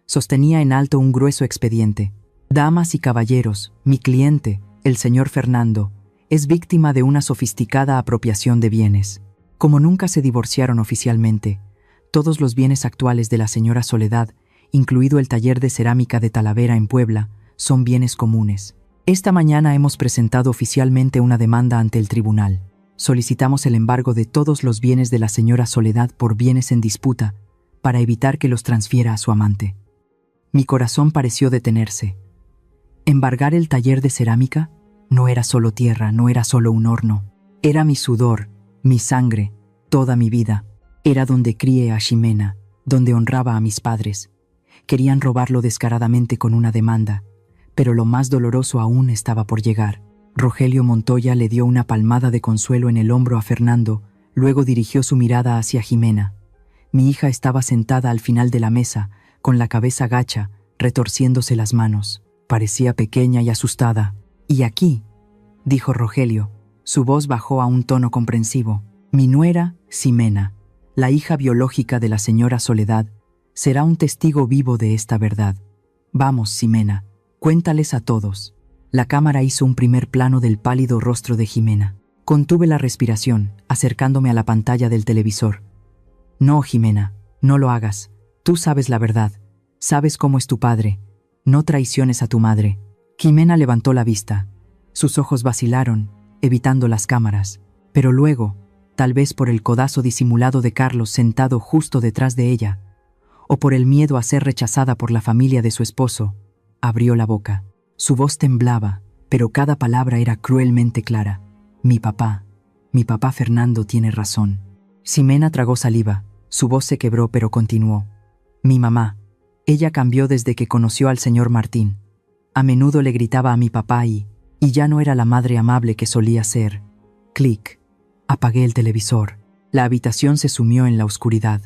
Speaker 2: Sostenía en alto un grueso expediente. Damas y caballeros, mi cliente, el señor Fernando, es víctima de una sofisticada apropiación de bienes. Como nunca se divorciaron oficialmente, todos los bienes actuales de la señora Soledad, incluido el taller de cerámica de Talavera en Puebla, son bienes comunes. Esta mañana hemos presentado oficialmente una demanda ante el tribunal. Solicitamos el embargo de todos los bienes de la señora Soledad por bienes en disputa, para evitar que los transfiera a su amante. Mi corazón pareció detenerse. ¿Embargar el taller de cerámica? No era solo tierra, no era solo un horno. Era mi sudor, mi sangre, toda mi vida. Era donde crié a Ximena, donde honraba a mis padres. Querían robarlo descaradamente con una demanda, pero lo más doloroso aún estaba por llegar. Rogelio Montoya le dio una palmada de consuelo en el hombro a Fernando, luego dirigió su mirada hacia Ximena. Mi hija estaba sentada al final de la mesa, con la cabeza gacha, retorciéndose las manos. Parecía pequeña y asustada. «Y aquí», dijo Rogelio. Su voz bajó a un tono comprensivo. «Mi nuera, Ximena, la hija biológica de la señora Soledad, será un testigo vivo de esta verdad. Vamos, Ximena, cuéntales a todos». La cámara hizo un primer plano del pálido rostro de Ximena. Contuve la respiración, acercándome a la pantalla del televisor. «No, Ximena, no lo hagas. Tú sabes la verdad. Sabes cómo es tu padre. No traiciones a tu madre». Ximena levantó la vista. Sus ojos vacilaron, evitando las cámaras. Pero luego, tal vez por el codazo disimulado de Carlos sentado justo detrás de ella, o por el miedo a ser rechazada por la familia de su esposo, abrió la boca. Su voz temblaba, pero cada palabra era cruelmente clara. Mi papá Fernando tiene razón». Ximena tragó saliva. Su voz se quebró, pero continuó. «Mi mamá, ella cambió desde que conoció al señor Martín. A menudo le gritaba a mi papá y ya no era la madre amable que solía ser». Clic. Apagué el televisor. La habitación se sumió en la oscuridad.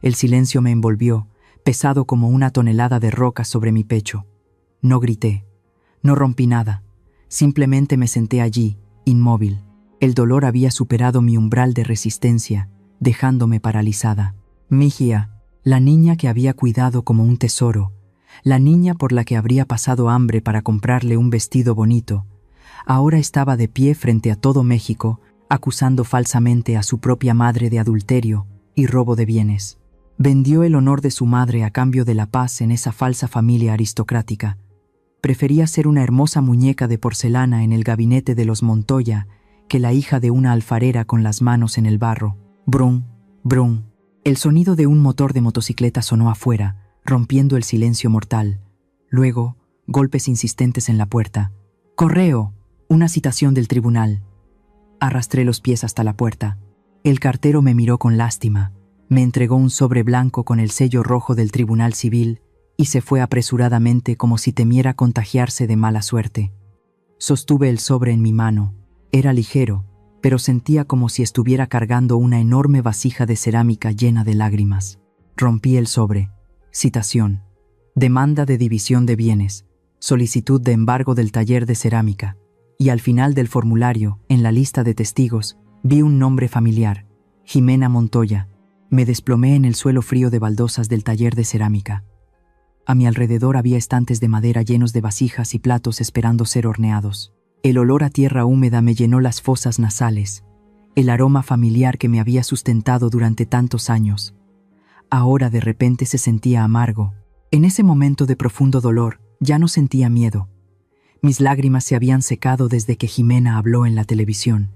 Speaker 2: El silencio me envolvió, pesado como una tonelada de roca sobre mi pecho. No grité. No rompí nada. Simplemente me senté allí, inmóvil. El dolor había superado mi umbral de resistencia, dejándome paralizada. Migia, la niña que había cuidado como un tesoro, la niña por la que habría pasado hambre para comprarle un vestido bonito, ahora estaba de pie frente a todo México, acusando falsamente a su propia madre de adulterio y robo de bienes. Vendió el honor de su madre a cambio de la paz en esa falsa familia aristocrática. Prefería ser una hermosa muñeca de porcelana en el gabinete de los Montoya que la hija de una alfarera con las manos en el barro. Brum, brum. El sonido de un motor de motocicleta sonó afuera, rompiendo el silencio mortal. Luego, golpes insistentes en la puerta. ¡Correo! Una citación del tribunal. Arrastré los pies hasta la puerta. El cartero me miró con lástima, me entregó un sobre blanco con el sello rojo del Tribunal Civil y se fue apresuradamente como si temiera contagiarse de mala suerte. Sostuve el sobre en mi mano. Era ligero, pero sentía como si estuviera cargando una enorme vasija de cerámica llena de lágrimas. Rompí el sobre. Citación. Demanda de división de bienes. Solicitud de embargo del taller de cerámica. Y al final del formulario, en la lista de testigos, vi un nombre familiar. Jimena Montoya. Me desplomé en el suelo frío de baldosas del taller de cerámica. A mi alrededor había estantes de madera llenos de vasijas y platos esperando ser horneados. El olor a tierra húmeda me llenó las fosas nasales, el aroma familiar que me había sustentado durante tantos años. Ahora de repente se sentía amargo. En ese momento de profundo dolor, ya no sentía miedo. Mis lágrimas se habían secado desde que Jimena habló en la televisión.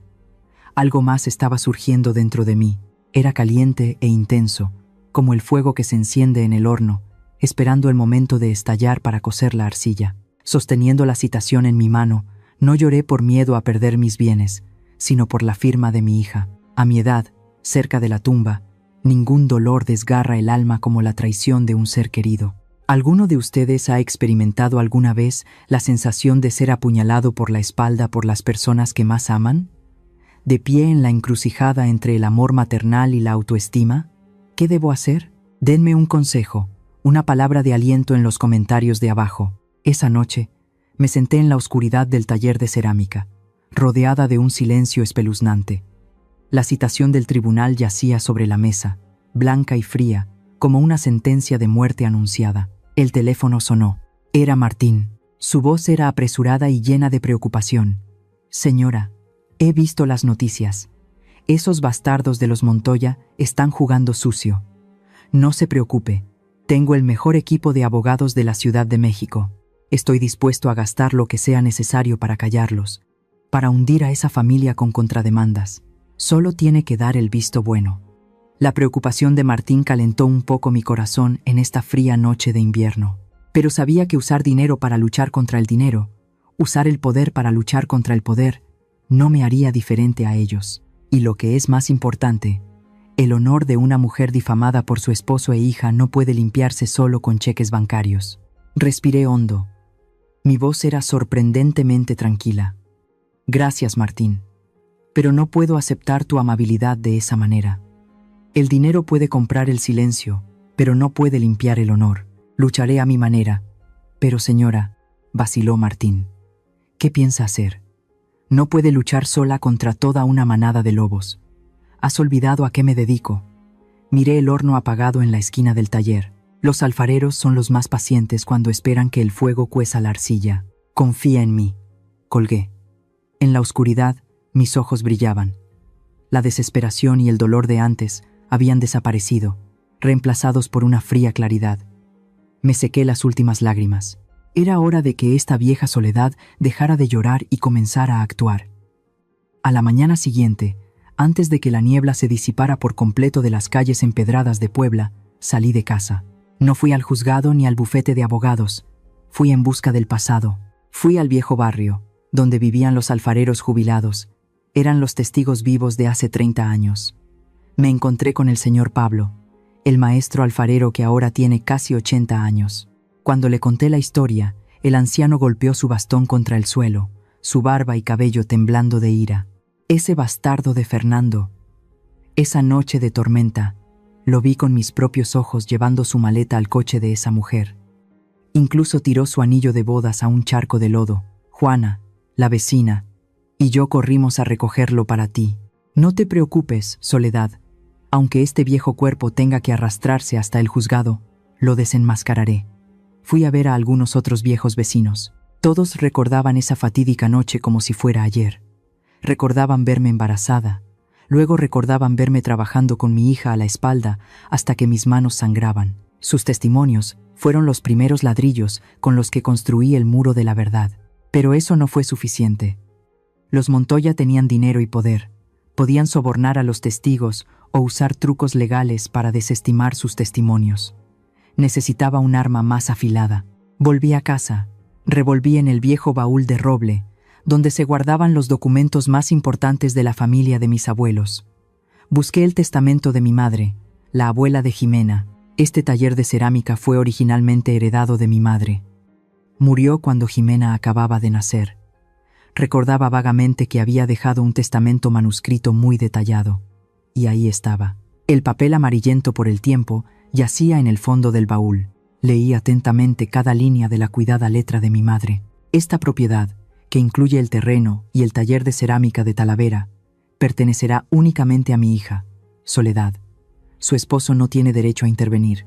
Speaker 2: Algo más estaba surgiendo dentro de mí. Era caliente e intenso, como el fuego que se enciende en el horno, esperando el momento de estallar para cocer la arcilla. Sosteniendo la citación en mi mano, no lloré por miedo a perder mis bienes, sino por la firma de mi hija. A mi edad, cerca de la tumba, ningún dolor desgarra el alma como la traición de un ser querido. ¿Alguno de ustedes ha experimentado alguna vez la sensación de ser apuñalado por la espalda por las personas que más aman? ¿De pie en la encrucijada entre el amor maternal y la autoestima? ¿Qué debo hacer? Denme un consejo, una palabra de aliento en los comentarios de abajo. Esa noche, me senté en la oscuridad del taller de cerámica, rodeada de un silencio espeluznante. La citación del tribunal yacía sobre la mesa, blanca y fría, como una sentencia de muerte anunciada. El teléfono sonó. Era Martín. Su voz era apresurada y llena de preocupación. «Señora, he visto las noticias. Esos bastardos de los Montoya están jugando sucio. No se preocupe, tengo el mejor equipo de abogados de la Ciudad de México. Estoy dispuesto a gastar lo que sea necesario para callarlos, para hundir a esa familia con contrademandas. Solo tiene que dar el visto bueno». La preocupación de Martín calentó un poco mi corazón en esta fría noche de invierno. Pero sabía que usar dinero para luchar contra el dinero, usar el poder para luchar contra el poder, no me haría diferente a ellos. Y lo que es más importante, el honor de una mujer difamada por su esposo e hija no puede limpiarse solo con cheques bancarios. Respiré hondo. Mi voz era sorprendentemente tranquila. «Gracias, Martín. Pero no puedo aceptar tu amabilidad de esa manera. El dinero puede comprar el silencio, pero no puede limpiar el honor. Lucharé a mi manera». «Pero señora», vaciló Martín, «¿qué piensa hacer? No puede luchar sola contra toda una manada de lobos. ¿Has olvidado a qué me dedico?» Miré el horno apagado en la esquina del taller. Los alfareros son los más pacientes cuando esperan que el fuego cueza la arcilla. «Confía en mí», colgué. En la oscuridad, mis ojos brillaban. La desesperación y el dolor de antes habían desaparecido, reemplazados por una fría claridad. Me sequé las últimas lágrimas. Era hora de que esta vieja soledad dejara de llorar y comenzara a actuar. A la mañana siguiente, antes de que la niebla se disipara por completo de las calles empedradas de Puebla, salí de casa. No fui al juzgado ni al bufete de abogados. Fui en busca del pasado. Fui al viejo barrio, donde vivían los alfareros jubilados. Eran los testigos vivos de hace 30 años. Me encontré con el señor Pablo, el maestro alfarero que ahora tiene casi 80 años. Cuando le conté la historia, el anciano golpeó su bastón contra el suelo, su barba y cabello temblando de ira. Ese bastardo de Fernando. Esa noche de tormenta, lo vi con mis propios ojos llevando su maleta al coche de esa mujer. Incluso tiró su anillo de bodas a un charco de lodo. Juana, la vecina, y yo corrimos a recogerlo para ti. No te preocupes, Soledad. Aunque este viejo cuerpo tenga que arrastrarse hasta el juzgado, lo desenmascararé. Fui a ver a algunos otros viejos vecinos. Todos recordaban esa fatídica noche como si fuera ayer. Recordaban verme embarazada. Luego recordaban verme trabajando con mi hija a la espalda hasta que mis manos sangraban. Sus testimonios fueron los primeros ladrillos con los que construí el muro de la verdad. Pero eso no fue suficiente. Los Montoya tenían dinero y poder. Podían sobornar a los testigos o usar trucos legales para desestimar sus testimonios. Necesitaba un arma más afilada. Volví a casa. Revolví en el viejo baúl de roble, donde se guardaban los documentos más importantes de la familia de mis abuelos. Busqué el testamento de mi madre, la abuela de Jimena. Este taller de cerámica fue originalmente heredado de mi madre. Murió cuando Jimena acababa de nacer. Recordaba vagamente que había dejado un testamento manuscrito muy detallado. Y ahí estaba. El papel amarillento por el tiempo yacía en el fondo del baúl. Leí atentamente cada línea de la cuidada letra de mi madre. Esta propiedad, que incluye el terreno y el taller de cerámica de Talavera, pertenecerá únicamente a mi hija, Soledad. Su esposo no tiene derecho a intervenir.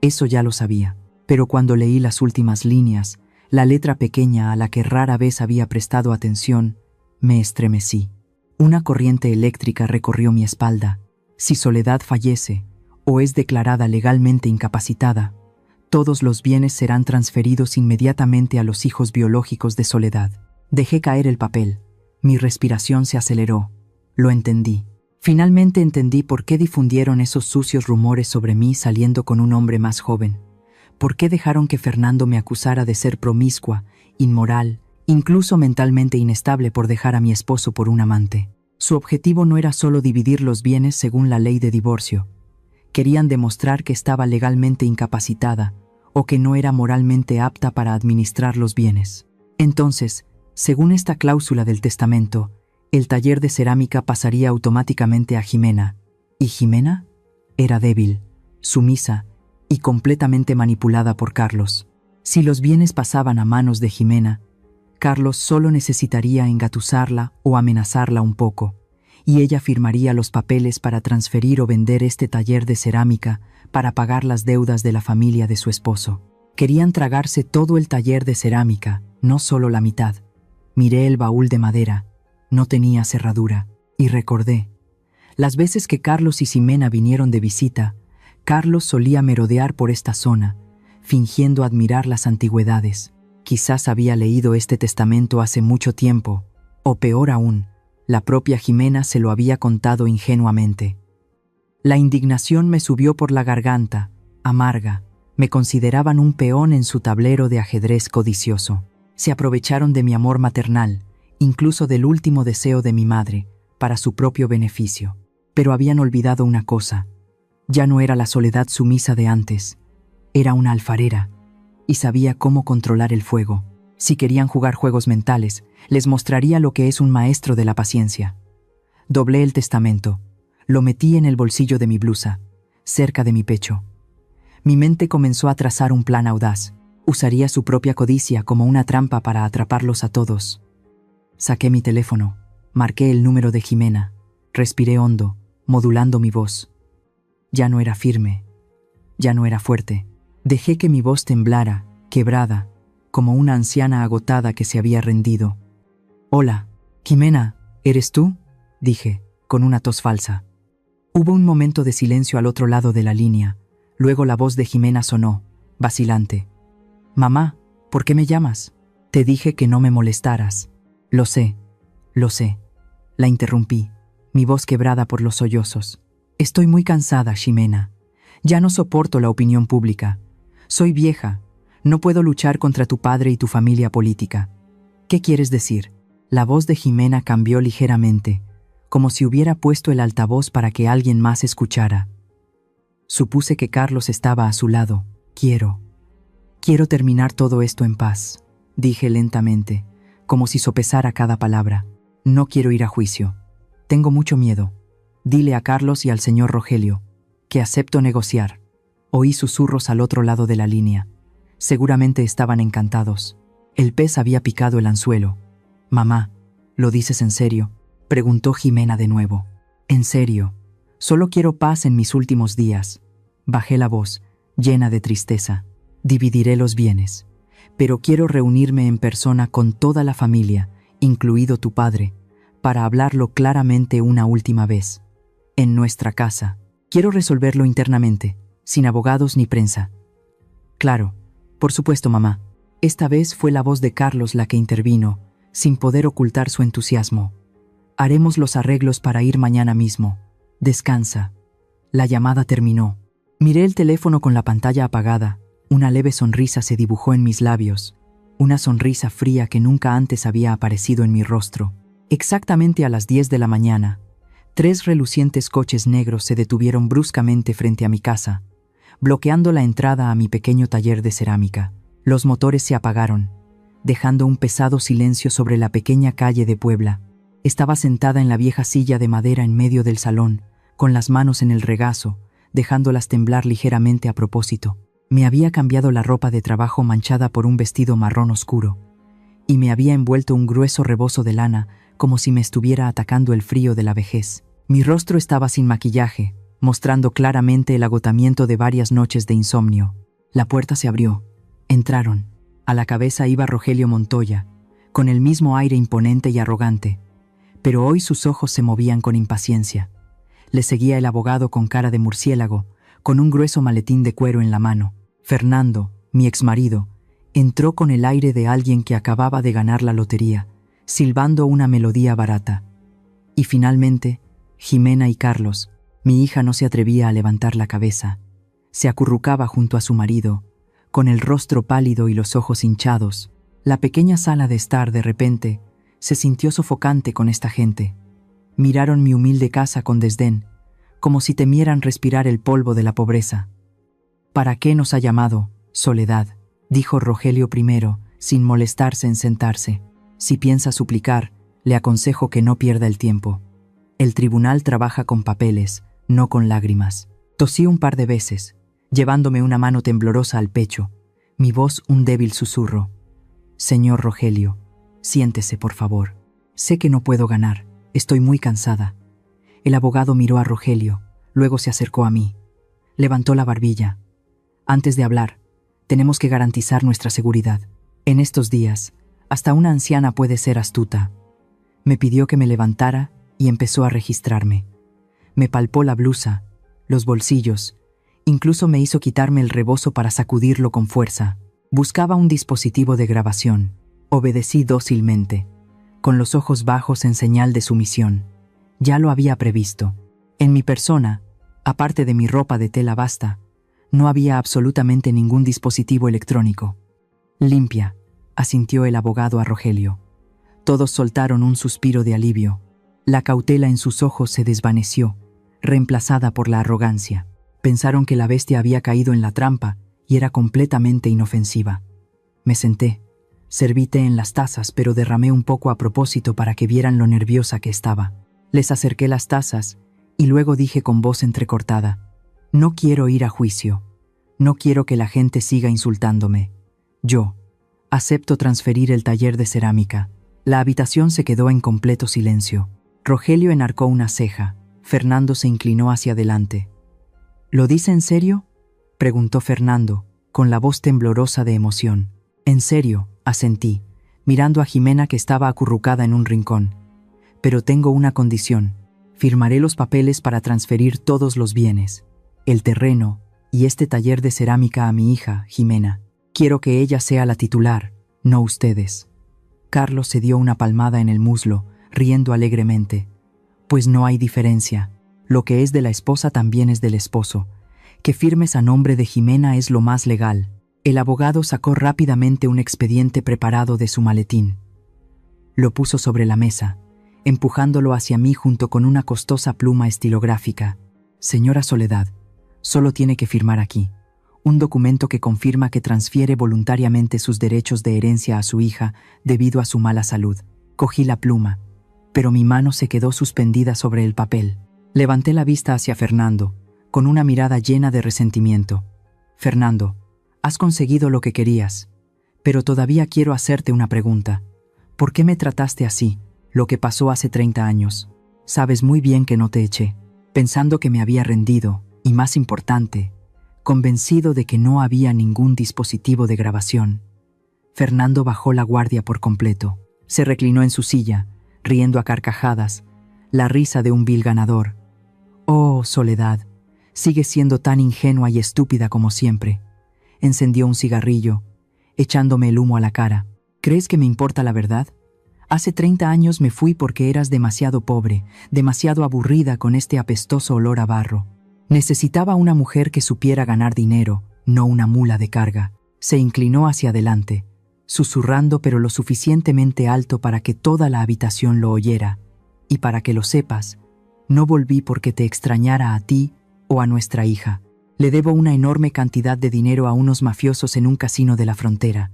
Speaker 2: Eso ya lo sabía, pero cuando leí las últimas líneas, la letra pequeña a la que rara vez había prestado atención, me estremecí. Una corriente eléctrica recorrió mi espalda. Si Soledad fallece o es declarada legalmente incapacitada, todos los bienes serán transferidos inmediatamente a los hijos biológicos de Soledad. Dejé caer el papel. Mi respiración se aceleró. Lo entendí. Finalmente entendí por qué difundieron esos sucios rumores sobre mí saliendo con un hombre más joven. ¿Por qué dejaron que Fernando me acusara de ser promiscua, inmoral, incluso mentalmente inestable por dejar a mi esposo por un amante? Su objetivo no era solo dividir los bienes según la ley de divorcio. Querían demostrar que estaba legalmente incapacitada o que no era moralmente apta para administrar los bienes. Entonces, según esta cláusula del testamento, el taller de cerámica pasaría automáticamente a Jimena. ¿Y Jimena? Era débil, sumisa y completamente manipulada por Carlos. Si los bienes pasaban a manos de Jimena, Carlos solo necesitaría engatusarla o amenazarla un poco, y ella firmaría los papeles para transferir o vender este taller de cerámica para pagar las deudas de la familia de su esposo. Querían tragarse todo el taller de cerámica, no solo la mitad. Miré el baúl de madera. No tenía cerradura, y recordé. Las veces que Carlos y Ximena vinieron de visita, Carlos solía merodear por esta zona, fingiendo admirar las antigüedades. Quizás había leído este testamento hace mucho tiempo, o peor aún, la propia Jimena se lo había contado ingenuamente. La indignación me subió por la garganta, amarga. Me consideraban un peón en su tablero de ajedrez codicioso. Se aprovecharon de mi amor maternal, incluso del último deseo de mi madre, para su propio beneficio. Pero habían olvidado una cosa. Ya no era la Soledad sumisa de antes. Era una alfarera, y sabía cómo controlar el fuego. Si querían jugar juegos mentales, les mostraría lo que es un maestro de la paciencia. Doblé el testamento. Lo metí en el bolsillo de mi blusa, cerca de mi pecho. Mi mente comenzó a trazar un plan audaz. Usaría su propia codicia como una trampa para atraparlos a todos. Saqué mi teléfono, marqué el número de Jimena, respiré hondo, modulando mi voz. Ya no era firme, ya no era fuerte. Dejé que mi voz temblara, quebrada, como una anciana agotada que se había rendido. «Hola, Jimena, ¿eres tú?», dije, con una tos falsa. Hubo un momento de silencio al otro lado de la línea. Luego la voz de Jimena sonó, vacilante. «Mamá, ¿por qué me llamas? Te dije que no me molestaras». Lo sé. La interrumpí, mi voz quebrada por los sollozos. «Estoy muy cansada, Ximena. Ya no soporto la opinión pública. Soy vieja. No puedo luchar contra tu padre y tu familia política. ¿Qué quieres decir?». La voz de Jimena cambió ligeramente, como si hubiera puesto el altavoz para que alguien más escuchara. Supuse que Carlos estaba a su lado. Quiero terminar todo esto en paz», dije lentamente, como si sopesara cada palabra. «No quiero ir a juicio. Tengo mucho miedo. Dile a Carlos y al señor Rogelio que acepto negociar». Oí susurros al otro lado de la línea. Seguramente estaban encantados. El pez había picado el anzuelo. «Mamá, ¿lo dices en serio?», preguntó Jimena de nuevo. «En serio. Solo quiero paz en mis últimos días». Bajé la voz, llena de tristeza. «Dividiré los bienes, pero quiero reunirme en persona con toda la familia, incluido tu padre, para hablarlo claramente una última vez. En nuestra casa. Quiero resolverlo internamente, sin abogados ni prensa. Claro, por supuesto, mamá. Esta vez fue la voz de Carlos la que intervino, sin poder ocultar su entusiasmo. Haremos los arreglos para ir mañana mismo. Descansa. La llamada terminó. Miré el teléfono con la pantalla apagada. Una leve sonrisa se dibujó en mis labios. Una sonrisa fría que nunca antes había aparecido en mi rostro. Exactamente a las 10 de la mañana, 3 relucientes coches negros se detuvieron bruscamente frente a mi casa, bloqueando la entrada a mi pequeño taller de cerámica. Los motores se apagaron, dejando un pesado silencio sobre la pequeña calle de Puebla. Estaba sentada en la vieja silla de madera en medio del salón, con las manos en el regazo, dejándolas temblar ligeramente a propósito. Me había cambiado la ropa de trabajo manchada por un vestido marrón oscuro, y me había envuelto un grueso rebozo de lana, como si me estuviera atacando el frío de la vejez. Mi rostro estaba sin maquillaje, mostrando claramente el agotamiento de varias noches de insomnio. La puerta se abrió. Entraron. A la cabeza iba Rogelio Montoya, con el mismo aire imponente y arrogante, pero hoy sus ojos se movían con impaciencia. Le seguía el abogado con cara de murciélago, con un grueso maletín de cuero en la mano. Fernando, mi exmarido, entró con el aire de alguien que acababa de ganar la lotería, silbando una melodía barata. Y finalmente, Jimena y Carlos. Mi hija no se atrevía a levantar la cabeza. Se acurrucaba junto a su marido, con el rostro pálido y los ojos hinchados. La pequeña sala de estar, de repente, se sintió sofocante con esta gente. Miraron mi humilde casa con desdén, como si temieran respirar el polvo de la pobreza. «¿Para qué nos ha llamado, Soledad?», dijo Rogelio primero, sin molestarse en sentarse. «Si piensa suplicar, le aconsejo que no pierda el tiempo. El tribunal trabaja con papeles, no con lágrimas». Tosí un par de veces, llevándome una mano temblorosa al pecho, mi voz un débil susurro. «Señor Rogelio, siéntese, por favor. Sé que no puedo ganar, estoy muy cansada». El abogado miró a Rogelio, luego se acercó a mí. Levantó la barbilla. «Antes de hablar, tenemos que garantizar nuestra seguridad. En estos días, hasta una anciana puede ser astuta». Me pidió que me levantara y empezó a registrarme. Me palpó la blusa, los bolsillos, incluso me hizo quitarme el rebozo para sacudirlo con fuerza. Buscaba un dispositivo de grabación. Obedecí dócilmente, con los ojos bajos en señal de sumisión. Ya lo había previsto. En mi persona, aparte de mi ropa de tela basta, no había absolutamente ningún dispositivo electrónico. «Limpia», asintió el abogado a Rogelio. Todos soltaron un suspiro de alivio. La cautela en sus ojos se desvaneció, reemplazada por la arrogancia. Pensaron que la bestia había caído en la trampa y era completamente inofensiva. Me senté. Serví té en las tazas, pero derramé un poco a propósito para que vieran lo nerviosa que estaba. Les acerqué las tazas y luego dije con voz entrecortada: «No quiero ir a juicio. No quiero que la gente siga insultándome. Yo acepto transferir el taller de cerámica». La habitación se quedó en completo silencio. Rogelio enarcó una ceja. Fernando se inclinó hacia adelante. «¿Lo dice en serio?», preguntó Fernando, con la voz temblorosa de emoción. «En serio», asentí, mirando a Jimena que estaba acurrucada en un rincón. «Pero tengo una condición. Firmaré los papeles para transferir todos los bienes, el terreno y este taller de cerámica a mi hija, Jimena. Quiero que ella sea la titular, no ustedes». Carlos se dio una palmada en el muslo, riendo alegremente. «Pues no hay diferencia. Lo que es de la esposa también es del esposo. Que firmes a nombre de Jimena es lo más legal». El abogado sacó rápidamente un expediente preparado de su maletín. Lo puso sobre la mesa, empujándolo hacia mí junto con una costosa pluma estilográfica. «Señora Soledad, solo tiene que firmar aquí. Un documento que confirma que transfiere voluntariamente sus derechos de herencia a su hija debido a su mala salud». Cogí la pluma, pero mi mano se quedó suspendida sobre el papel. Levanté la vista hacia Fernando, con una mirada llena de resentimiento. «Fernando, has conseguido lo que querías, pero todavía quiero hacerte una pregunta. ¿Por qué me trataste así? Lo que pasó hace 30 años. Sabes muy bien que no te eché, pensando que me había rendido, y más importante, convencido de que no había ningún dispositivo de grabación». Fernando bajó la guardia por completo. Se reclinó en su silla, riendo a carcajadas, la risa de un vil ganador. Oh, Soledad, sigues siendo tan ingenua y estúpida como siempre. Encendió un cigarrillo, echándome el humo a la cara. ¿Crees que me importa la verdad? Hace 30 años me fui porque eras demasiado pobre, demasiado aburrida con este apestoso olor a barro. Necesitaba una mujer que supiera ganar dinero, no una mula de carga. Se inclinó hacia adelante, susurrando pero lo suficientemente alto para que toda la habitación lo oyera. Y para que lo sepas, no volví porque te extrañara a ti o a nuestra hija. Le debo una enorme cantidad de dinero a unos mafiosos en un casino de la frontera.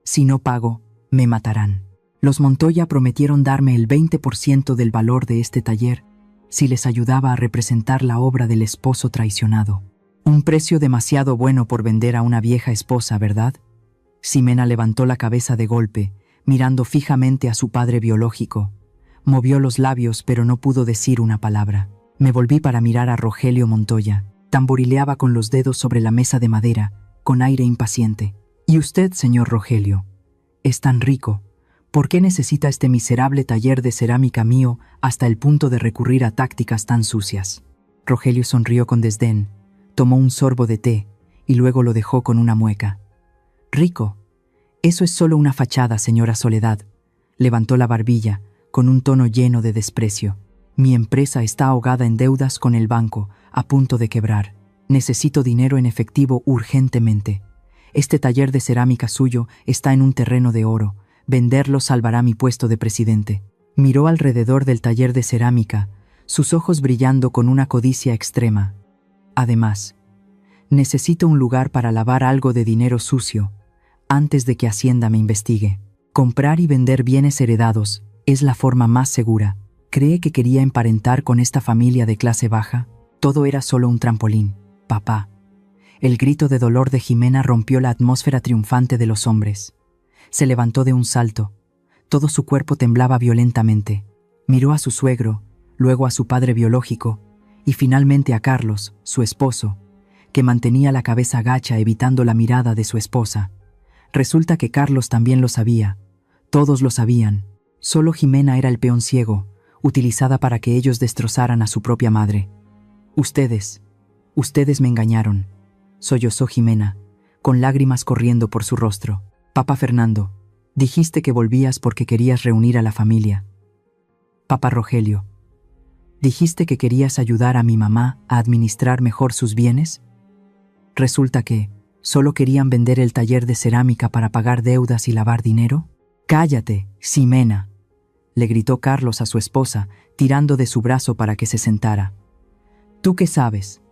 Speaker 2: Si no pago, me matarán. Los Montoya prometieron darme el 20% del valor de este taller si les ayudaba a representar la obra del esposo traicionado. Un precio demasiado bueno por vender a una vieja esposa, ¿verdad? Ximena levantó la cabeza de golpe, mirando fijamente a su padre biológico. Movió los labios, pero no pudo decir una palabra. Me volví para mirar a Rogelio Montoya. Tamborileaba con los dedos sobre la mesa de madera, con aire impaciente. ¿Y usted, señor Rogelio? Es tan rico. ¿Por qué necesita este miserable taller de cerámica mío hasta el punto de recurrir a tácticas tan sucias? Rogelio sonrió con desdén, tomó un sorbo de té y luego lo dejó con una mueca. Rico. Eso es solo una fachada, señora Soledad. Levantó la barbilla, con un tono lleno de desprecio. Mi empresa está ahogada en deudas con el banco, a punto de quebrar. Necesito dinero en efectivo urgentemente. Este taller de cerámica suyo está en un terreno de oro. Venderlo salvará mi puesto de presidente. Miró alrededor del taller de cerámica, sus ojos brillando con una codicia extrema. Además, necesito un lugar para lavar algo de dinero sucio, antes de que Hacienda me investigue. Comprar y vender bienes heredados es la forma más segura. ¿Cree que quería emparentar con esta familia de clase baja? Todo era solo un trampolín. Papá. El grito de dolor de Ximena rompió la atmósfera triunfante de los hombres. Se levantó de un salto. Todo su cuerpo temblaba violentamente. Miró a su suegro, luego a su padre biológico, y finalmente a Carlos, su esposo, que mantenía la cabeza gacha evitando la mirada de su esposa. Resulta que Carlos también lo sabía. Todos lo sabían. Solo Ximena era el peón ciego, utilizada para que ellos destrozaran a su propia madre. Ustedes me engañaron, sollozó Ximena, con lágrimas corriendo por su rostro. Papá Fernando, dijiste que volvías porque querías reunir a la familia. Papá Rogelio, dijiste que querías ayudar a mi mamá a administrar mejor sus bienes. Resulta que solo querían vender el taller de cerámica para pagar deudas y lavar dinero. Cállate, Ximena, le gritó Carlos a su esposa, tirando de su brazo para que se sentara. ¿Tú qué sabes?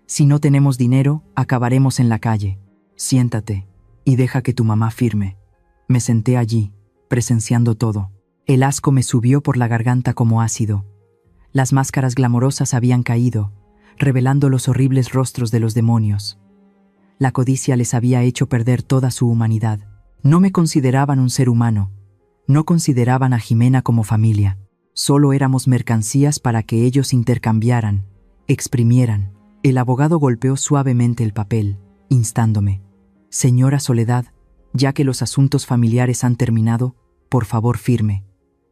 Speaker 2: Si no tenemos dinero, acabaremos en la calle. Siéntate y deja que tu mamá firme. Me senté allí, presenciando todo. El asco me subió por la garganta como ácido. Las máscaras glamorosas habían caído, revelando los horribles rostros de los demonios. La codicia les había hecho perder toda su humanidad. No me consideraban un ser humano. No consideraban a Ximena como familia. Solo éramos mercancías para que ellos intercambiaran, exprimieran. El abogado golpeó suavemente el papel, instándome. Señora Soledad, ya que los asuntos familiares han terminado, por favor firme.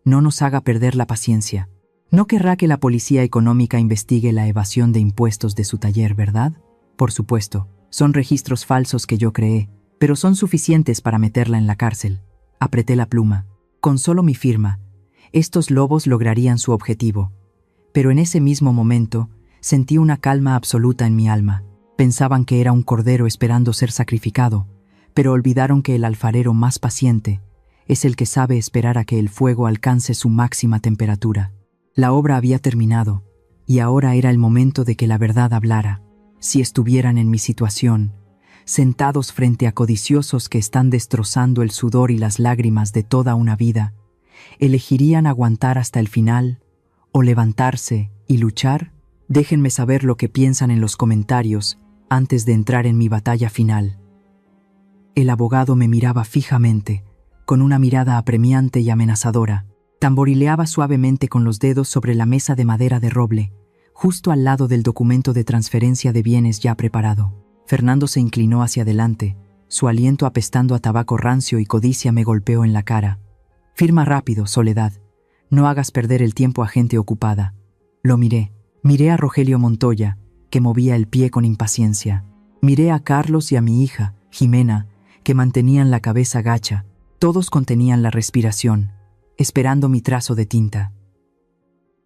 Speaker 2: No nos haga perder la paciencia. No querrá que la policía económica investigue la evasión de impuestos de su taller, ¿verdad? Por supuesto, son registros falsos que yo creé, pero son suficientes para meterla en la cárcel. Apreté la pluma. Con solo mi firma, estos lobos lograrían su objetivo. Pero en ese mismo momento, sentí una calma absoluta en mi alma. Pensaban que era un cordero esperando ser sacrificado, pero olvidaron que el alfarero más paciente es el que sabe esperar a que el fuego alcance su máxima temperatura. La obra había terminado, y ahora era el momento de que la verdad hablara. Si estuvieran en mi situación, sentados frente a codiciosos que están destrozando el sudor y las lágrimas de toda una vida, ¿elegirían aguantar hasta el final o levantarse y luchar? Déjenme saber lo que piensan en los comentarios antes de entrar en mi batalla final. El abogado me miraba fijamente, con una mirada apremiante y amenazadora. Tamborileaba suavemente con los dedos sobre la mesa de madera de roble, justo al lado del documento de transferencia de bienes ya preparado. Fernando se inclinó hacia adelante, su aliento apestando a tabaco rancio y codicia me golpeó en la cara. Firma rápido, Soledad. No hagas perder el tiempo a gente ocupada. Lo miré. Miré a Rogelio Montoya, que movía el pie con impaciencia. Miré a Carlos y a mi hija, Jimena, que mantenían la cabeza gacha. Todos contenían la respiración, esperando mi trazo de tinta.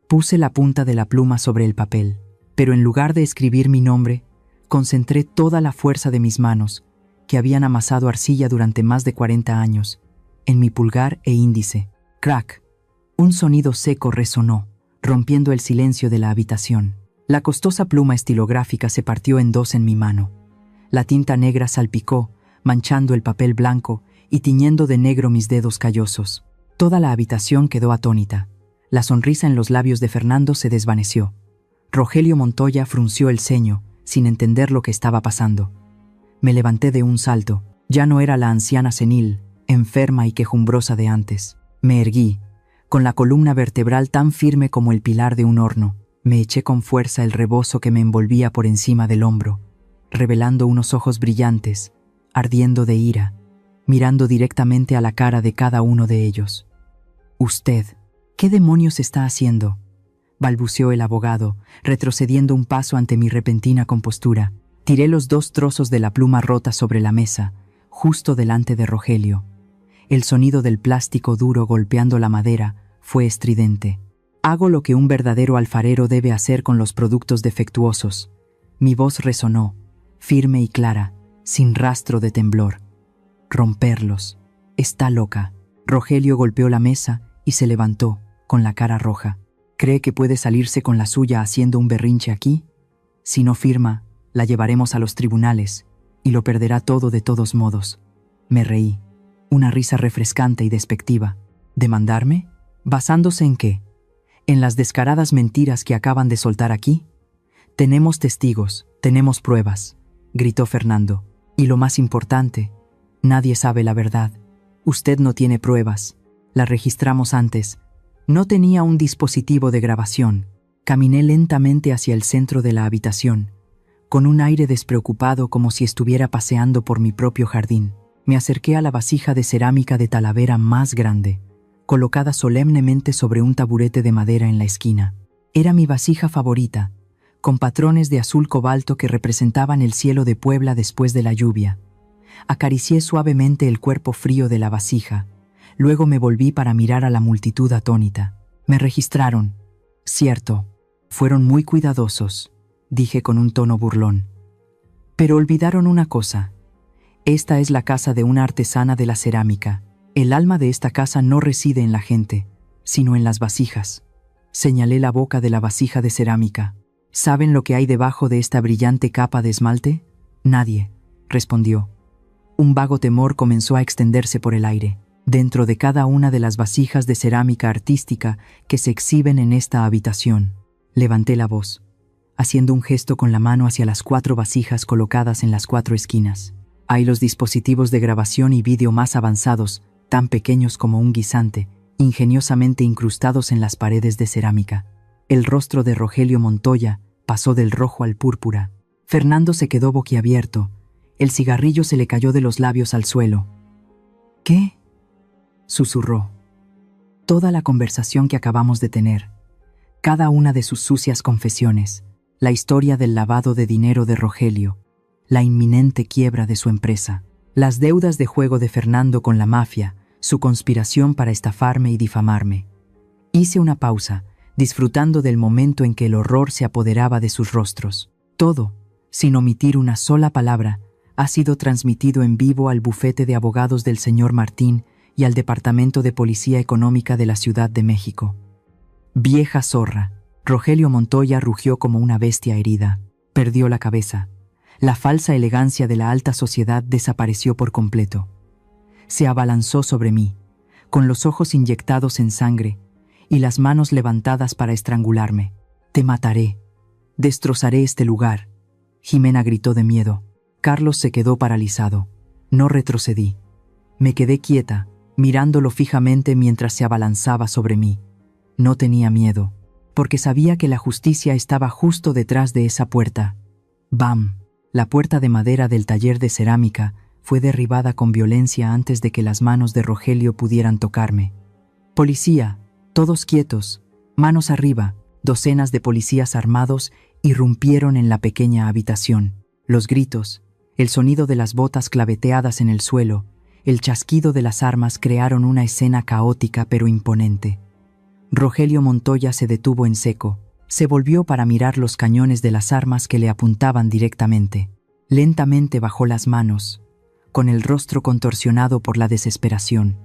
Speaker 2: Puse la punta de la pluma sobre el papel, pero en lugar de escribir mi nombre, concentré toda la fuerza de mis manos, que habían amasado arcilla durante más de 40 años, en mi pulgar e índice. Crack. Un sonido seco resonó, rompiendo el silencio de la habitación. La costosa pluma estilográfica se partió en dos en mi mano. La tinta negra salpicó, manchando el papel blanco y tiñendo de negro mis dedos callosos. Toda la habitación quedó atónita. La sonrisa en los labios de Fernando se desvaneció. Rogelio Montoya frunció el ceño, sin entender lo que estaba pasando. Me levanté de un salto. Ya no era la anciana senil, enferma y quejumbrosa de antes. Me erguí, con la columna vertebral tan firme como el pilar de un horno. Me eché con fuerza el rebozo que me envolvía por encima del hombro, revelando unos ojos brillantes, ardiendo de ira, mirando directamente a la cara de cada uno de ellos. «Usted, ¿qué demonios está haciendo?», balbuceó el abogado, retrocediendo un paso ante mi repentina compostura. Tiré los 2 trozos de la pluma rota sobre la mesa, justo delante de Rogelio. El sonido del plástico duro golpeando la madera fue estridente. Hago lo que un verdadero alfarero debe hacer con los productos defectuosos. Mi voz resonó, firme y clara, sin rastro de temblor. Romperlos. Está loca. Rogelio golpeó la mesa y se levantó, con la cara roja. ¿Cree que puede salirse con la suya haciendo un berrinche aquí? Si no firma, la llevaremos a los tribunales y lo perderá todo de todos modos. Me reí. Una risa refrescante y despectiva. ¿Demandarme? ¿Basándose en qué? ¿En las descaradas mentiras que acaban de soltar aquí? Tenemos testigos, tenemos pruebas, gritó Fernando. Y lo más importante, nadie sabe la verdad. Usted no tiene pruebas. La registramos antes. No tenía un dispositivo de grabación. Caminé lentamente hacia el centro de la habitación, con un aire despreocupado como si estuviera paseando por mi propio jardín. Me acerqué a la vasija de cerámica de Talavera más grande, colocada solemnemente sobre un taburete de madera en la esquina. Era mi vasija favorita, con patrones de azul cobalto que representaban el cielo de Puebla después de la lluvia. Acaricié suavemente el cuerpo frío de la vasija, luego me volví para mirar a la multitud atónita. Me registraron. Cierto, fueron muy cuidadosos, dije con un tono burlón. Pero olvidaron una cosa. Esta es la casa de una artesana de la cerámica. El alma de esta casa no reside en la gente, sino en las vasijas. Señalé la boca de la vasija de cerámica. ¿Saben lo que hay debajo de esta brillante capa de esmalte? Nadie, respondió. Un vago temor comenzó a extenderse por el aire. Dentro de cada una de las vasijas de cerámica artística que se exhiben en esta habitación. Levanté la voz, haciendo un gesto con la mano hacia las 4 vasijas colocadas en las 4 esquinas. Hay los dispositivos de grabación y vídeo más avanzados, tan pequeños como un guisante, ingeniosamente incrustados en las paredes de cerámica. El rostro de Rogelio Montoya pasó del rojo al púrpura. Fernando se quedó boquiabierto. El cigarrillo se le cayó de los labios al suelo. ¿Qué?, susurró. Toda la conversación que acabamos de tener, cada una de sus sucias confesiones, la historia del lavado de dinero de Rogelio, la inminente quiebra de su empresa, las deudas de juego de Fernando con la mafia, su conspiración para estafarme y difamarme. Hice una pausa, disfrutando del momento en que el horror se apoderaba de sus rostros. Todo, sin omitir una sola palabra, ha sido transmitido en vivo al bufete de abogados del señor Martín y al Departamento de Policía Económica de la Ciudad de México. Vieja zorra. Rogelio Montoya rugió como una bestia herida. Perdió la cabeza. La falsa elegancia de la alta sociedad desapareció por completo. Se abalanzó sobre mí, con los ojos inyectados en sangre y las manos levantadas para estrangularme. «Te mataré. Destrozaré este lugar», Jimena gritó de miedo. Carlos se quedó paralizado. No retrocedí. Me quedé quieta, mirándolo fijamente mientras se abalanzaba sobre mí. No tenía miedo, porque sabía que la justicia estaba justo detrás de esa puerta. ¡Bam! La puerta de madera del taller de cerámica fue derribada con violencia antes de que las manos de Rogelio pudieran tocarme. «Policía», Todos quietos, manos arriba, docenas de policías armados irrumpieron en la pequeña habitación. Los gritos, el sonido de las botas claveteadas en el suelo, el chasquido de las armas crearon una escena caótica pero imponente. Rogelio Montoya se detuvo en seco. Se volvió para mirar los cañones de las armas que le apuntaban directamente. Lentamente bajó las manos, con el rostro contorsionado por la desesperación.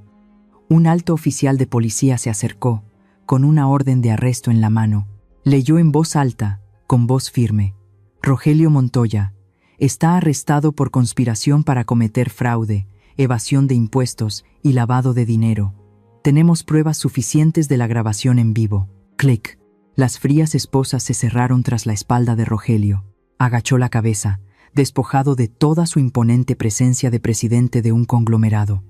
Speaker 2: Un alto oficial de policía se acercó, con una orden de arresto en la mano. Leyó en voz alta, con voz firme: Rogelio Montoya está arrestado por conspiración para cometer fraude, evasión de impuestos y lavado de dinero. Tenemos pruebas suficientes de la grabación en vivo. Clic. Las frías esposas se cerraron tras la espalda de Rogelio. Agachó la cabeza, despojado de toda su imponente presencia de presidente de un conglomerado.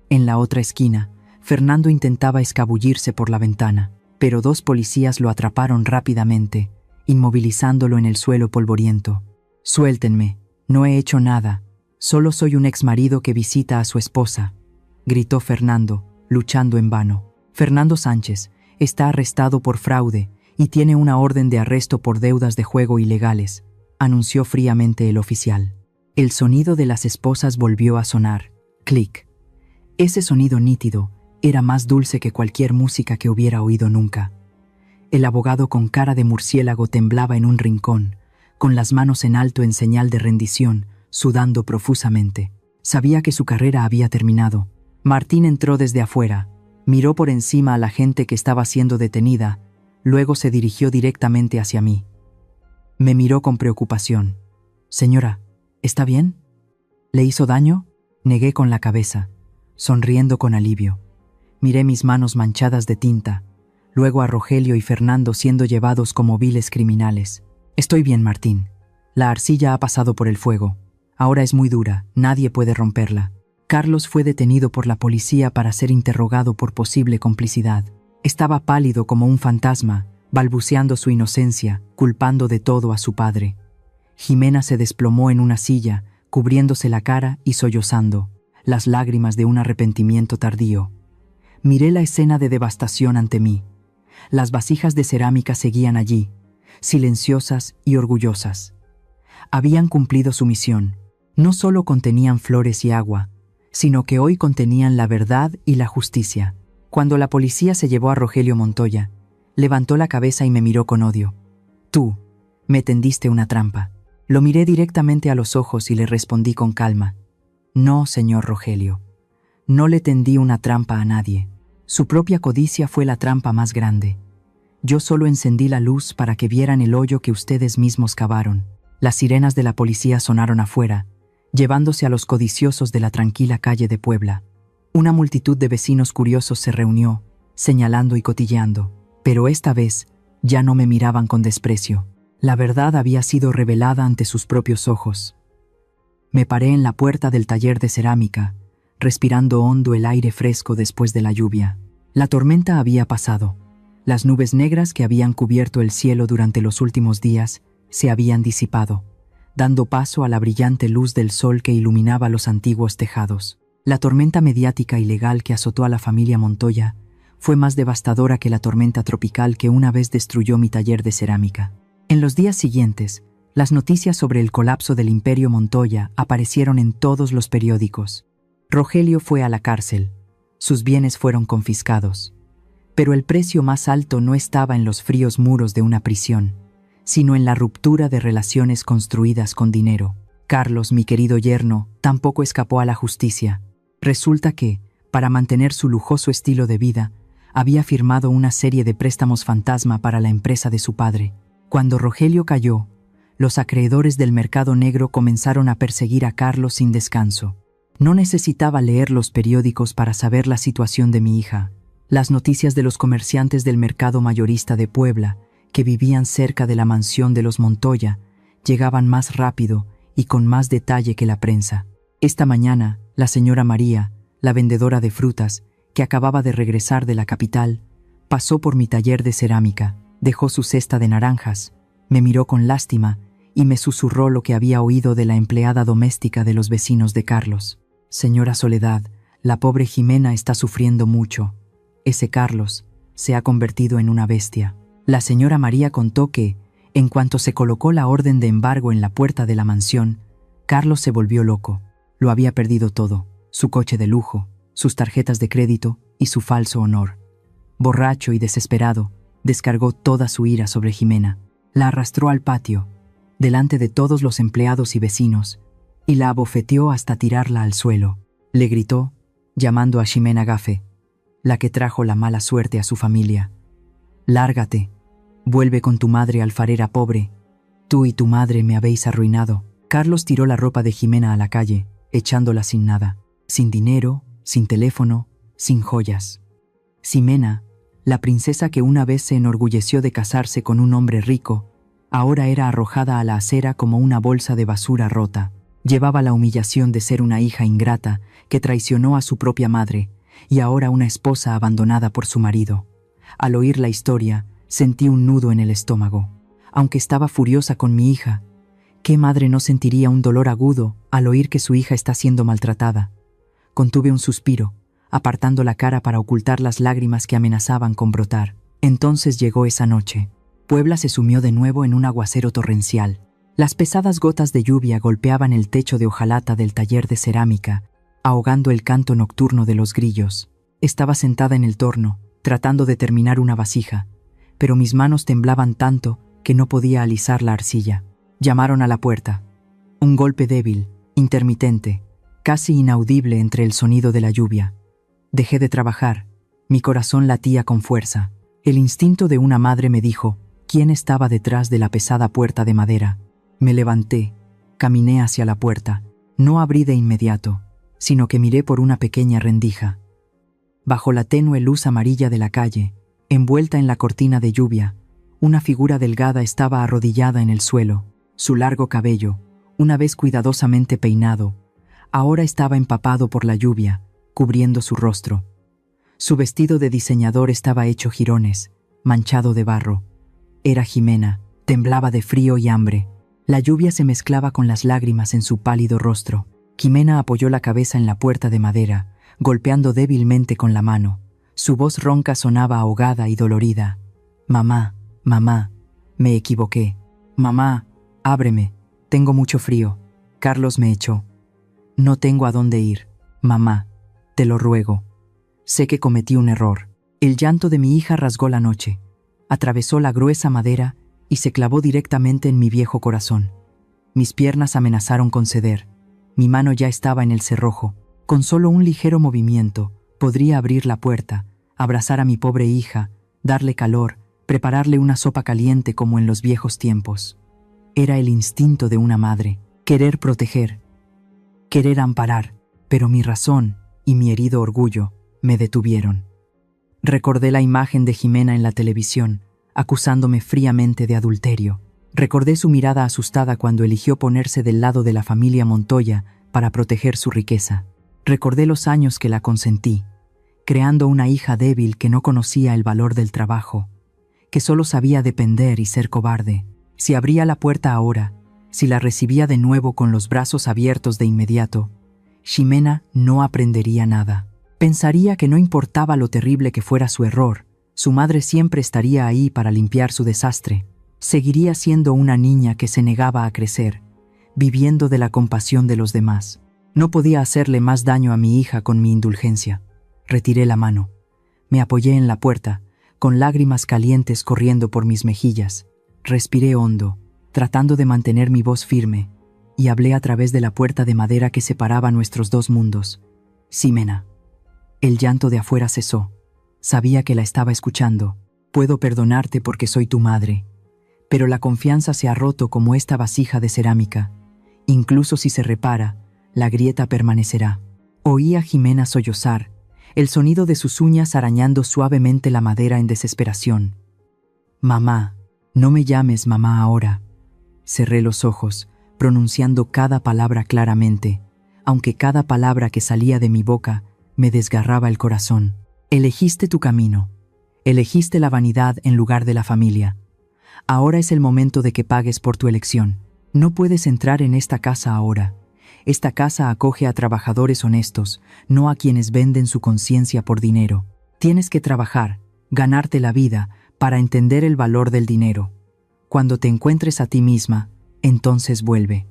Speaker 2: En la otra esquina, Fernando intentaba escabullirse por la ventana, pero dos policías lo atraparon rápidamente, inmovilizándolo en el suelo polvoriento. «Suéltenme, no he hecho nada, solo soy un exmarido que visita a su esposa», gritó Fernando, luchando en vano. Fernando Sánchez está arrestado por fraude y tiene una orden de arresto por deudas de juego ilegales, anunció fríamente el oficial. El sonido de las esposas volvió a sonar. Clic. Ese sonido nítido era más dulce que cualquier música que hubiera oído nunca. El abogado con cara de murciélago temblaba en un rincón, con las manos en alto en señal de rendición, sudando profusamente. Sabía que su carrera había terminado. Martín entró desde afuera, miró por encima a la gente que estaba siendo detenida, luego se dirigió directamente hacia mí. Me miró con preocupación. «Señora, ¿está bien? ¿Le hizo daño?». Negué con la cabeza, sonriendo con alivio. Miré mis manos manchadas de tinta, luego a Rogelio y Fernando siendo llevados como viles criminales. «Estoy bien, Martín. La arcilla ha pasado por el fuego. Ahora es muy dura, nadie puede romperla». Carlos fue detenido por la policía para ser interrogado por posible complicidad. Estaba pálido como un fantasma, balbuceando su inocencia, culpando de todo a su padre. Jimena se desplomó en una silla, cubriéndose la cara y sollozando, las lágrimas de un arrepentimiento tardío. Miré la escena de devastación ante mí. Las vasijas de cerámica seguían allí, silenciosas y orgullosas. Habían cumplido su misión. No solo contenían flores y agua, sino que hoy contenían la verdad y la justicia. Cuando la policía se llevó a Rogelio Montoya, levantó la cabeza y me miró con odio. «Tú, me tendiste una trampa». Lo miré directamente a los ojos y le respondí con calma: «No, señor Rogelio, no le tendí una trampa a nadie. Su propia codicia fue la trampa más grande. Yo solo encendí la luz para que vieran el hoyo que ustedes mismos cavaron». Las sirenas de la policía sonaron afuera, llevándose a los codiciosos de la tranquila calle de Puebla. Una multitud de vecinos curiosos se reunió, señalando y cotilleando, pero esta vez ya no me miraban con desprecio. La verdad había sido revelada ante sus propios ojos. Me paré en la puerta del taller de cerámica, respirando hondo el aire fresco después de la lluvia. La tormenta había pasado. Las nubes negras que habían cubierto el cielo durante los últimos días se habían disipado, dando paso a la brillante luz del sol que iluminaba los antiguos tejados. La tormenta mediática y legal que azotó a la familia Montoya fue más devastadora que la tormenta tropical que una vez destruyó mi taller de cerámica. En los días siguientes, las noticias sobre el colapso del Imperio Montoya aparecieron en todos los periódicos. Rogelio fue a la cárcel, sus bienes fueron confiscados. Pero el precio más alto no estaba en los fríos muros de una prisión, sino en la ruptura de relaciones construidas con dinero. Carlos, mi querido yerno, tampoco escapó a la justicia. Resulta que, para mantener su lujoso estilo de vida, había firmado una serie de préstamos fantasma para la empresa de su padre. Cuando Rogelio cayó, los acreedores del mercado negro comenzaron a perseguir a Carlos sin descanso. No necesitaba leer los periódicos para saber la situación de mi hija. Las noticias de los comerciantes del mercado mayorista de Puebla, que vivían cerca de la mansión de los Montoya, llegaban más rápido y con más detalle que la prensa. Esta mañana, la señora María, la vendedora de frutas, que acababa de regresar de la capital, pasó por mi taller de cerámica, dejó su cesta de naranjas, me miró con lástima y me susurró lo que había oído de la empleada doméstica de los vecinos de Carlos. «Señora Soledad, la pobre Jimena está sufriendo mucho. Ese Carlos, se ha convertido en una bestia. La señora María contó que, en cuanto se colocó la orden de embargo en la puerta de la mansión, Carlos se volvió loco. Lo había perdido todo: su coche de lujo, sus tarjetas de crédito y su falso honor. Borracho y desesperado, descargó toda su ira sobre Jimena. La arrastró al patio, delante de todos los empleados y vecinos, y la abofeteó hasta tirarla al suelo. Le gritó, llamando a Ximena Gafe, la que trajo la mala suerte a su familia: «Lárgate, vuelve con tu madre alfarera pobre. Tú y tu madre me habéis arruinado». Carlos tiró la ropa de Jimena a la calle, echándola sin nada, sin dinero, sin teléfono, sin joyas. Ximena, la princesa que una vez se enorgulleció de casarse con un hombre rico, ahora era arrojada a la acera como una bolsa de basura rota. Llevaba la humillación de ser una hija ingrata que traicionó a su propia madre y ahora una esposa abandonada por su marido. Al oír la historia, sentí un nudo en el estómago. Aunque estaba furiosa con mi hija, ¿qué madre no sentiría un dolor agudo al oír que su hija está siendo maltratada? Contuve un suspiro, apartando la cara para ocultar las lágrimas que amenazaban con brotar. Entonces llegó esa noche. Puebla se sumió de nuevo en un aguacero torrencial. Las pesadas gotas de lluvia golpeaban el techo de hojalata del taller de cerámica, ahogando el canto nocturno de los grillos. Estaba sentada en el torno, tratando de terminar una vasija, pero mis manos temblaban tanto que no podía alisar la arcilla. Llamaron a la puerta. Un golpe débil, intermitente, casi inaudible entre el sonido de la lluvia. Dejé de trabajar. Mi corazón latía con fuerza. El instinto de una madre me dijo quién estaba detrás de la pesada puerta de madera. Me levanté, caminé hacia la puerta. No abrí de inmediato, sino que miré por una pequeña rendija. Bajo la tenue luz amarilla de la calle, envuelta en la cortina de lluvia, una figura delgada estaba arrodillada en el suelo. Su largo cabello, una vez cuidadosamente peinado, ahora estaba empapado por la lluvia, cubriendo su rostro. Su vestido de diseñador estaba hecho jirones, manchado de barro. Era Ximena, temblaba de frío y hambre. La lluvia se mezclaba con las lágrimas en su pálido rostro. Ximena apoyó la cabeza en la puerta de madera, golpeando débilmente con la mano. Su voz ronca sonaba ahogada y dolorida. «Mamá, mamá, me equivoqué. Mamá, ábreme, tengo mucho frío. Carlos me echó. No tengo a dónde ir. Mamá, te lo ruego. Sé que cometí un error». El llanto de mi hija rasgó la noche, atravesó la gruesa madera y se clavó directamente en mi viejo corazón. Mis piernas amenazaron con ceder. Mi mano ya estaba en el cerrojo. Con solo un ligero movimiento, podría abrir la puerta, abrazar a mi pobre hija, darle calor, prepararle una sopa caliente como en los viejos tiempos. Era el instinto de una madre, querer proteger, querer amparar, pero mi razón y mi herido orgullo me detuvieron. Recordé la imagen de Ximena en la televisión, acusándome fríamente de adulterio. Recordé su mirada asustada cuando eligió ponerse del lado de la familia Montoya para proteger su riqueza. Recordé los años que la consentí, creando una hija débil que no conocía el valor del trabajo, que solo sabía depender y ser cobarde. Si abría la puerta ahora, si la recibía de nuevo con los brazos abiertos de inmediato, Ximena no aprendería nada. Pensaría que no importaba lo terrible que fuera su error, su madre siempre estaría ahí para limpiar su desastre. Seguiría siendo una niña que se negaba a crecer, viviendo de la compasión de los demás. No podía hacerle más daño a mi hija con mi indulgencia. Retiré la mano. Me apoyé en la puerta, con lágrimas calientes corriendo por mis mejillas. Respiré hondo, tratando de mantener mi voz firme, y hablé a través de la puerta de madera que separaba nuestros dos mundos. «Ximena». El llanto de afuera cesó. Sabía que la estaba escuchando. «Puedo perdonarte porque soy tu madre. Pero la confianza se ha roto como esta vasija de cerámica. Incluso si se repara, la grieta permanecerá». Oí a Ximena sollozar, el sonido de sus uñas arañando suavemente la madera en desesperación. «Mamá, no me llames mamá ahora». Cerré los ojos, pronunciando cada palabra claramente, aunque cada palabra que salía de mi boca me desgarraba el corazón. «Elegiste tu camino. Elegiste la vanidad en lugar de la familia. Ahora es el momento de que pagues por tu elección. No puedes entrar en esta casa ahora. Esta casa acoge a trabajadores honestos, no a quienes venden su conciencia por dinero. Tienes que trabajar, ganarte la vida para entender el valor del dinero. Cuando te encuentres a ti misma, entonces vuelve.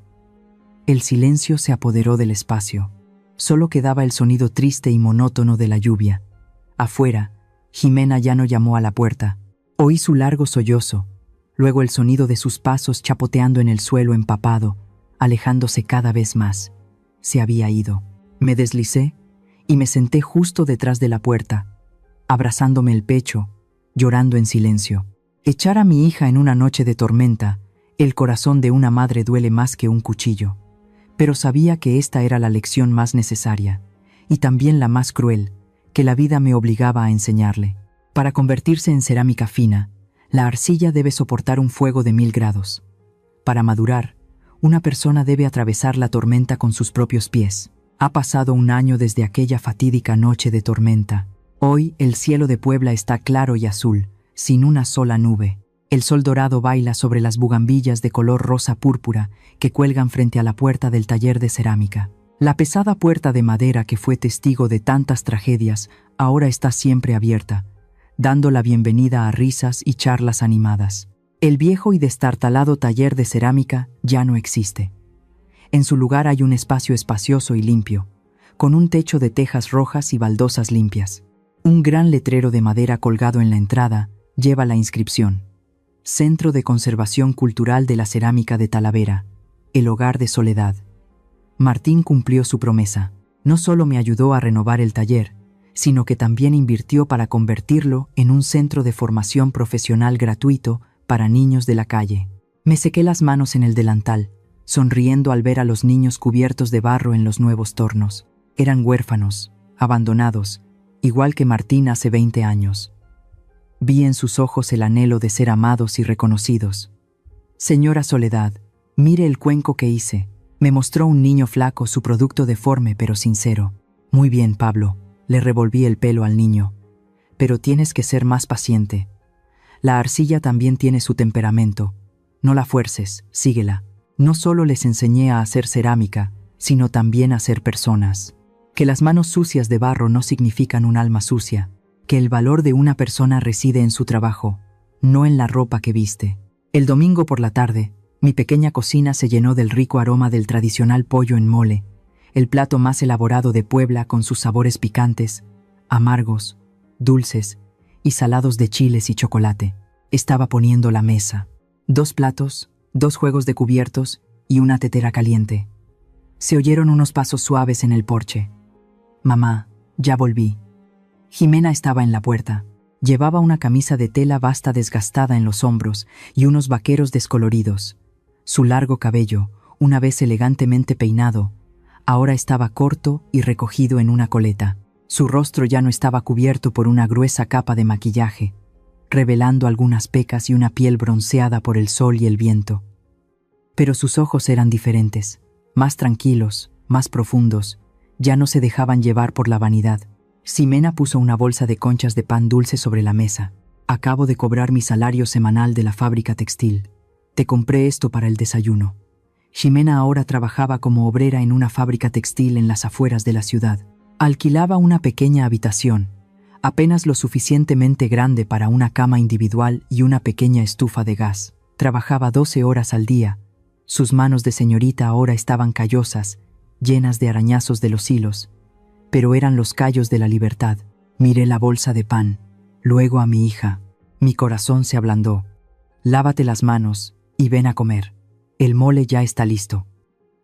Speaker 2: El silencio se apoderó del espacio. Solo quedaba el sonido triste y monótono de la lluvia. Afuera, Jimena ya no llamó a la puerta. Oí su largo sollozo, luego el sonido de sus pasos chapoteando en el suelo empapado, alejándose cada vez más. Se había ido. Me deslicé y me senté justo detrás de la puerta, abrazándome el pecho, llorando en silencio. Echar a mi hija en una noche de tormenta, el corazón de una madre duele más que un cuchillo. Pero sabía que esta era la lección más necesaria, y también la más cruel, que la vida me obligaba a enseñarle. Para convertirse en cerámica fina, la arcilla debe soportar un fuego de 1000 grados. Para madurar, una persona debe atravesar la tormenta con sus propios pies. Ha pasado un año desde aquella fatídica noche de tormenta. Hoy el cielo de Puebla está claro y azul, sin una sola nube. El sol dorado baila sobre las bugambillas de color rosa púrpura que cuelgan frente a la puerta del taller de cerámica. La pesada puerta de madera que fue testigo de tantas tragedias ahora está siempre abierta, dando la bienvenida a risas y charlas animadas. El viejo y destartalado taller de cerámica ya no existe. En su lugar hay un espacio espacioso y limpio, con un techo de tejas rojas y baldosas limpias. Un gran letrero de madera colgado en la entrada lleva la inscripción: Centro de Conservación Cultural de la Cerámica de Talavera, el hogar de Soledad. Martín cumplió su promesa. No solo me ayudó a renovar el taller, sino que también invirtió para convertirlo en un centro de formación profesional gratuito para niños de la calle. Me sequé las manos en el delantal, sonriendo al ver a los niños cubiertos de barro en los nuevos tornos. Eran huérfanos, abandonados, igual que Martín hace 20 años. Vi en sus ojos el anhelo de ser amados y reconocidos. Señora Soledad, mire el cuenco que hice. Me mostró un niño flaco su producto deforme pero sincero. Muy bien, Pablo, le revolví el pelo al niño. Pero tienes que ser más paciente. La arcilla también tiene su temperamento. No la fuerces, síguela. No solo les enseñé a hacer cerámica, sino también a ser personas. Que las manos sucias de barro no significan un alma sucia. Que el valor de una persona reside en su trabajo, no en la ropa que viste. El domingo por la tarde, mi pequeña cocina se llenó del rico aroma del tradicional pollo en mole, el plato más elaborado de Puebla con sus sabores picantes, amargos, dulces y salados de chiles y chocolate. Estaba poniendo la mesa. 2 platos, 2 juegos de cubiertos y una tetera caliente. Se oyeron unos pasos suaves en el porche. Mamá, ya volví. Jimena estaba en la puerta. Llevaba una camisa de tela basta desgastada en los hombros y unos vaqueros descoloridos. Su largo cabello, una vez elegantemente peinado, ahora estaba corto y recogido en una coleta. Su rostro ya no estaba cubierto por una gruesa capa de maquillaje, revelando algunas pecas y una piel bronceada por el sol y el viento. Pero sus ojos eran diferentes, más tranquilos, más profundos, ya no se dejaban llevar por la vanidad. Ximena puso una bolsa de conchas de pan dulce sobre la mesa. Acabo de cobrar mi salario semanal de la fábrica textil. Te compré esto para el desayuno. Ximena ahora trabajaba como obrera en una fábrica textil en las afueras de la ciudad. Alquilaba una pequeña habitación, apenas lo suficientemente grande para una cama individual y una pequeña estufa de gas. Trabajaba 12 horas al día. Sus manos de señorita ahora estaban callosas, llenas de arañazos de los hilos, pero eran los callos de la libertad. Miré la bolsa de pan, luego a mi hija. Mi corazón se ablandó. Lávate las manos y ven a comer. El mole ya está listo.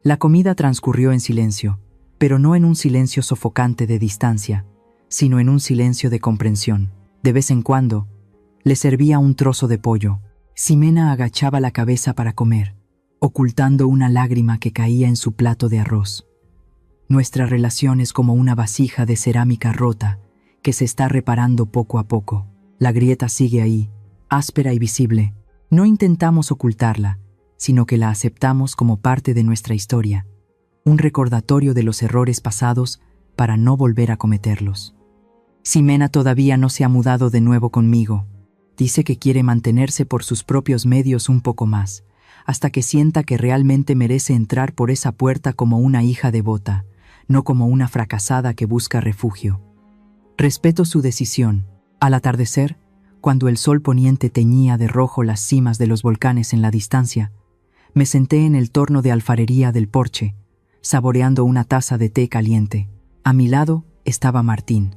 Speaker 2: La comida transcurrió en silencio, pero no en un silencio sofocante de distancia, sino en un silencio de comprensión. De vez en cuando, le servía un trozo de pollo. Ximena agachaba la cabeza para comer, ocultando una lágrima que caía en su plato de arroz. Nuestra relación es como una vasija de cerámica rota que se está reparando poco a poco. La grieta sigue ahí, áspera y visible. No intentamos ocultarla, sino que la aceptamos como parte de nuestra historia, un recordatorio de los errores pasados para no volver a cometerlos. Ximena todavía no se ha mudado de nuevo conmigo. Dice que quiere mantenerse por sus propios medios un poco más, hasta que sienta que realmente merece entrar por esa puerta como una hija devota, no como una fracasada que busca refugio. Respeto su decisión. Al atardecer, cuando el sol poniente teñía de rojo las cimas de los volcanes en la distancia, me senté en el torno de alfarería del porche, saboreando una taza de té caliente. A mi lado estaba Martín.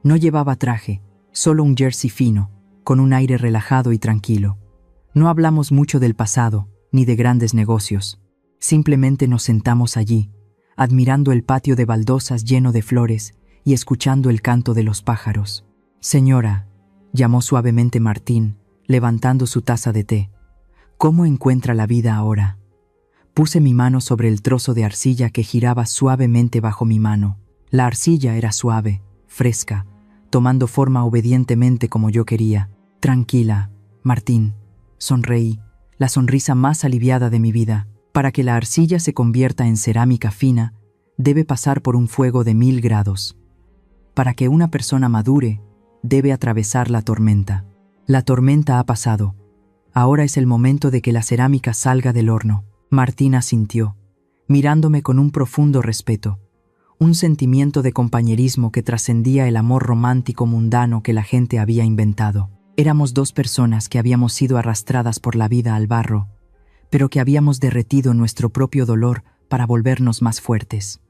Speaker 2: No llevaba traje, solo un jersey fino, con un aire relajado y tranquilo. No hablamos mucho del pasado, ni de grandes negocios. Simplemente nos sentamos allí, admirando el patio de baldosas lleno de flores y escuchando el canto de los pájaros. «Señora», llamó suavemente Martín, levantando su taza de té, «¿cómo encuentra la vida ahora?» Puse mi mano sobre el trozo de arcilla que giraba suavemente bajo mi mano. La arcilla era suave, fresca, tomando forma obedientemente como yo quería. «Tranquila, Martín», sonreí, la sonrisa más aliviada de mi vida. Para que la arcilla se convierta en cerámica fina, debe pasar por un fuego de 1000 grados. Para que una persona madure, debe atravesar la tormenta. La tormenta ha pasado. Ahora es el momento de que la cerámica salga del horno. Martín asintió, mirándome con un profundo respeto, un sentimiento de compañerismo que trascendía el amor romántico mundano que la gente había inventado. Éramos dos personas que habíamos sido arrastradas por la vida al barro, pero que habíamos derretido nuestro propio dolor para volvernos más fuertes.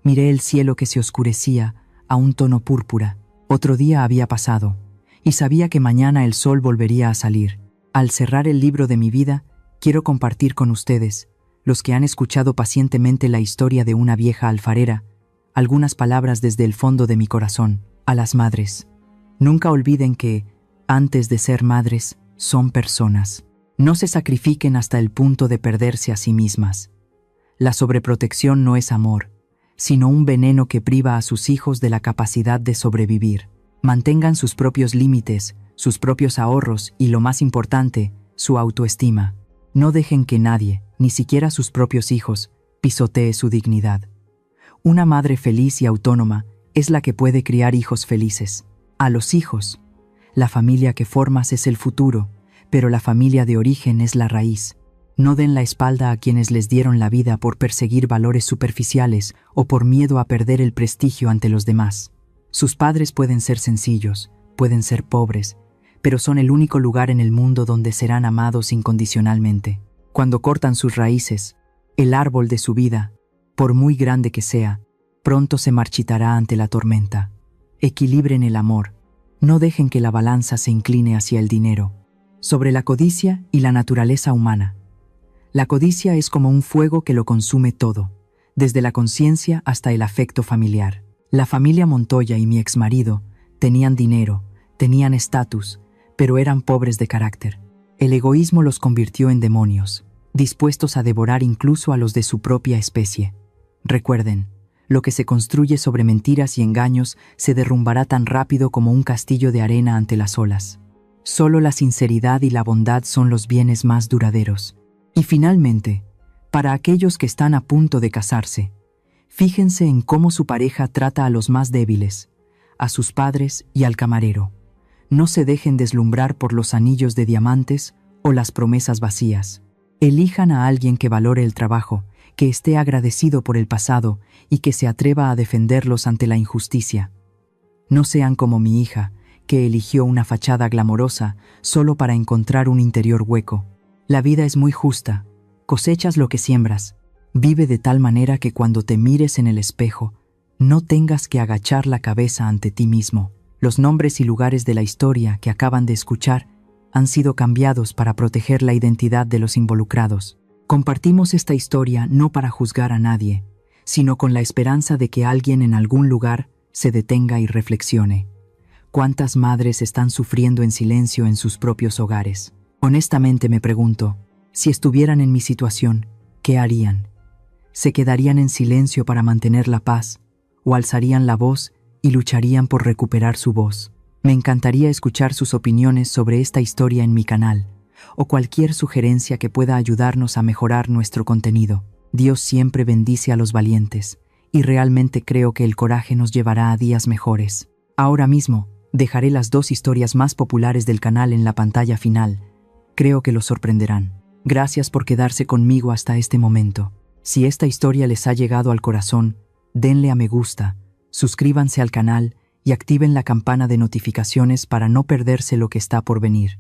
Speaker 2: Miré el cielo que se oscurecía a un tono púrpura. Otro día había pasado, y sabía que mañana el sol volvería a salir. Al cerrar el libro de mi vida, quiero compartir con ustedes, los que han escuchado pacientemente la historia de una vieja alfarera, algunas palabras desde el fondo de mi corazón. A las madres: nunca olviden que, antes de ser madres, son personas. No se sacrifiquen hasta el punto de perderse a sí mismas. La sobreprotección no es amor, sino un veneno que priva a sus hijos de la capacidad de sobrevivir. Mantengan sus propios límites, sus propios ahorros y, lo más importante, su autoestima. No dejen que nadie, ni siquiera sus propios hijos, pisotee su dignidad. Una madre feliz y autónoma es la que puede criar hijos felices. A los hijos, la familia que formas es el futuro, pero la familia de origen es la raíz. No den la espalda a quienes les dieron la vida por perseguir valores superficiales o por miedo a perder el prestigio ante los demás. Sus padres pueden ser sencillos, pueden ser pobres, pero son el único lugar en el mundo donde serán amados incondicionalmente. Cuando cortan sus raíces, el árbol de su vida, por muy grande que sea, pronto se marchitará ante la tormenta. Equilibren el amor. No dejen que la balanza se incline hacia el dinero. Sobre la codicia y la naturaleza humana. La codicia es como un fuego que lo consume todo, desde la conciencia hasta el afecto familiar. La familia Montoya y mi exmarido tenían dinero, tenían estatus, pero eran pobres de carácter. El egoísmo los convirtió en demonios, dispuestos a devorar incluso a los de su propia especie. Recuerden, lo que se construye sobre mentiras y engaños se derrumbará tan rápido como un castillo de arena ante las olas. Solo la sinceridad y la bondad son los bienes más duraderos. Y finalmente, para aquellos que están a punto de casarse, fíjense en cómo su pareja trata a los más débiles, a sus padres y al camarero. No se dejen deslumbrar por los anillos de diamantes o las promesas vacías. Elijan a alguien que valore el trabajo, que esté agradecido por el pasado y que se atreva a defenderlos ante la injusticia. No sean como mi hija, que eligió una fachada glamorosa solo para encontrar un interior hueco. La vida es muy justa, cosechas lo que siembras. Vive de tal manera que cuando te mires en el espejo, no tengas que agachar la cabeza ante ti mismo. Los nombres y lugares de la historia que acaban de escuchar han sido cambiados para proteger la identidad de los involucrados. Compartimos esta historia no para juzgar a nadie, sino con la esperanza de que alguien en algún lugar se detenga y reflexione. ¿Cuántas madres están sufriendo en silencio en sus propios hogares? Honestamente me pregunto, si estuvieran en mi situación, ¿qué harían? ¿Se quedarían en silencio para mantener la paz, o alzarían la voz y lucharían por recuperar su voz? Me encantaría escuchar sus opiniones sobre esta historia en mi canal, o cualquier sugerencia que pueda ayudarnos a mejorar nuestro contenido. Dios siempre bendice a los valientes, y realmente creo que el coraje nos llevará a días mejores. Ahora mismo, dejaré las 2 historias más populares del canal en la pantalla final. Creo que los sorprenderán. Gracias por quedarse conmigo hasta este momento. Si esta historia les ha llegado al corazón, denle a me gusta, suscríbanse al canal y activen la campana de notificaciones para no perderse lo que está por venir.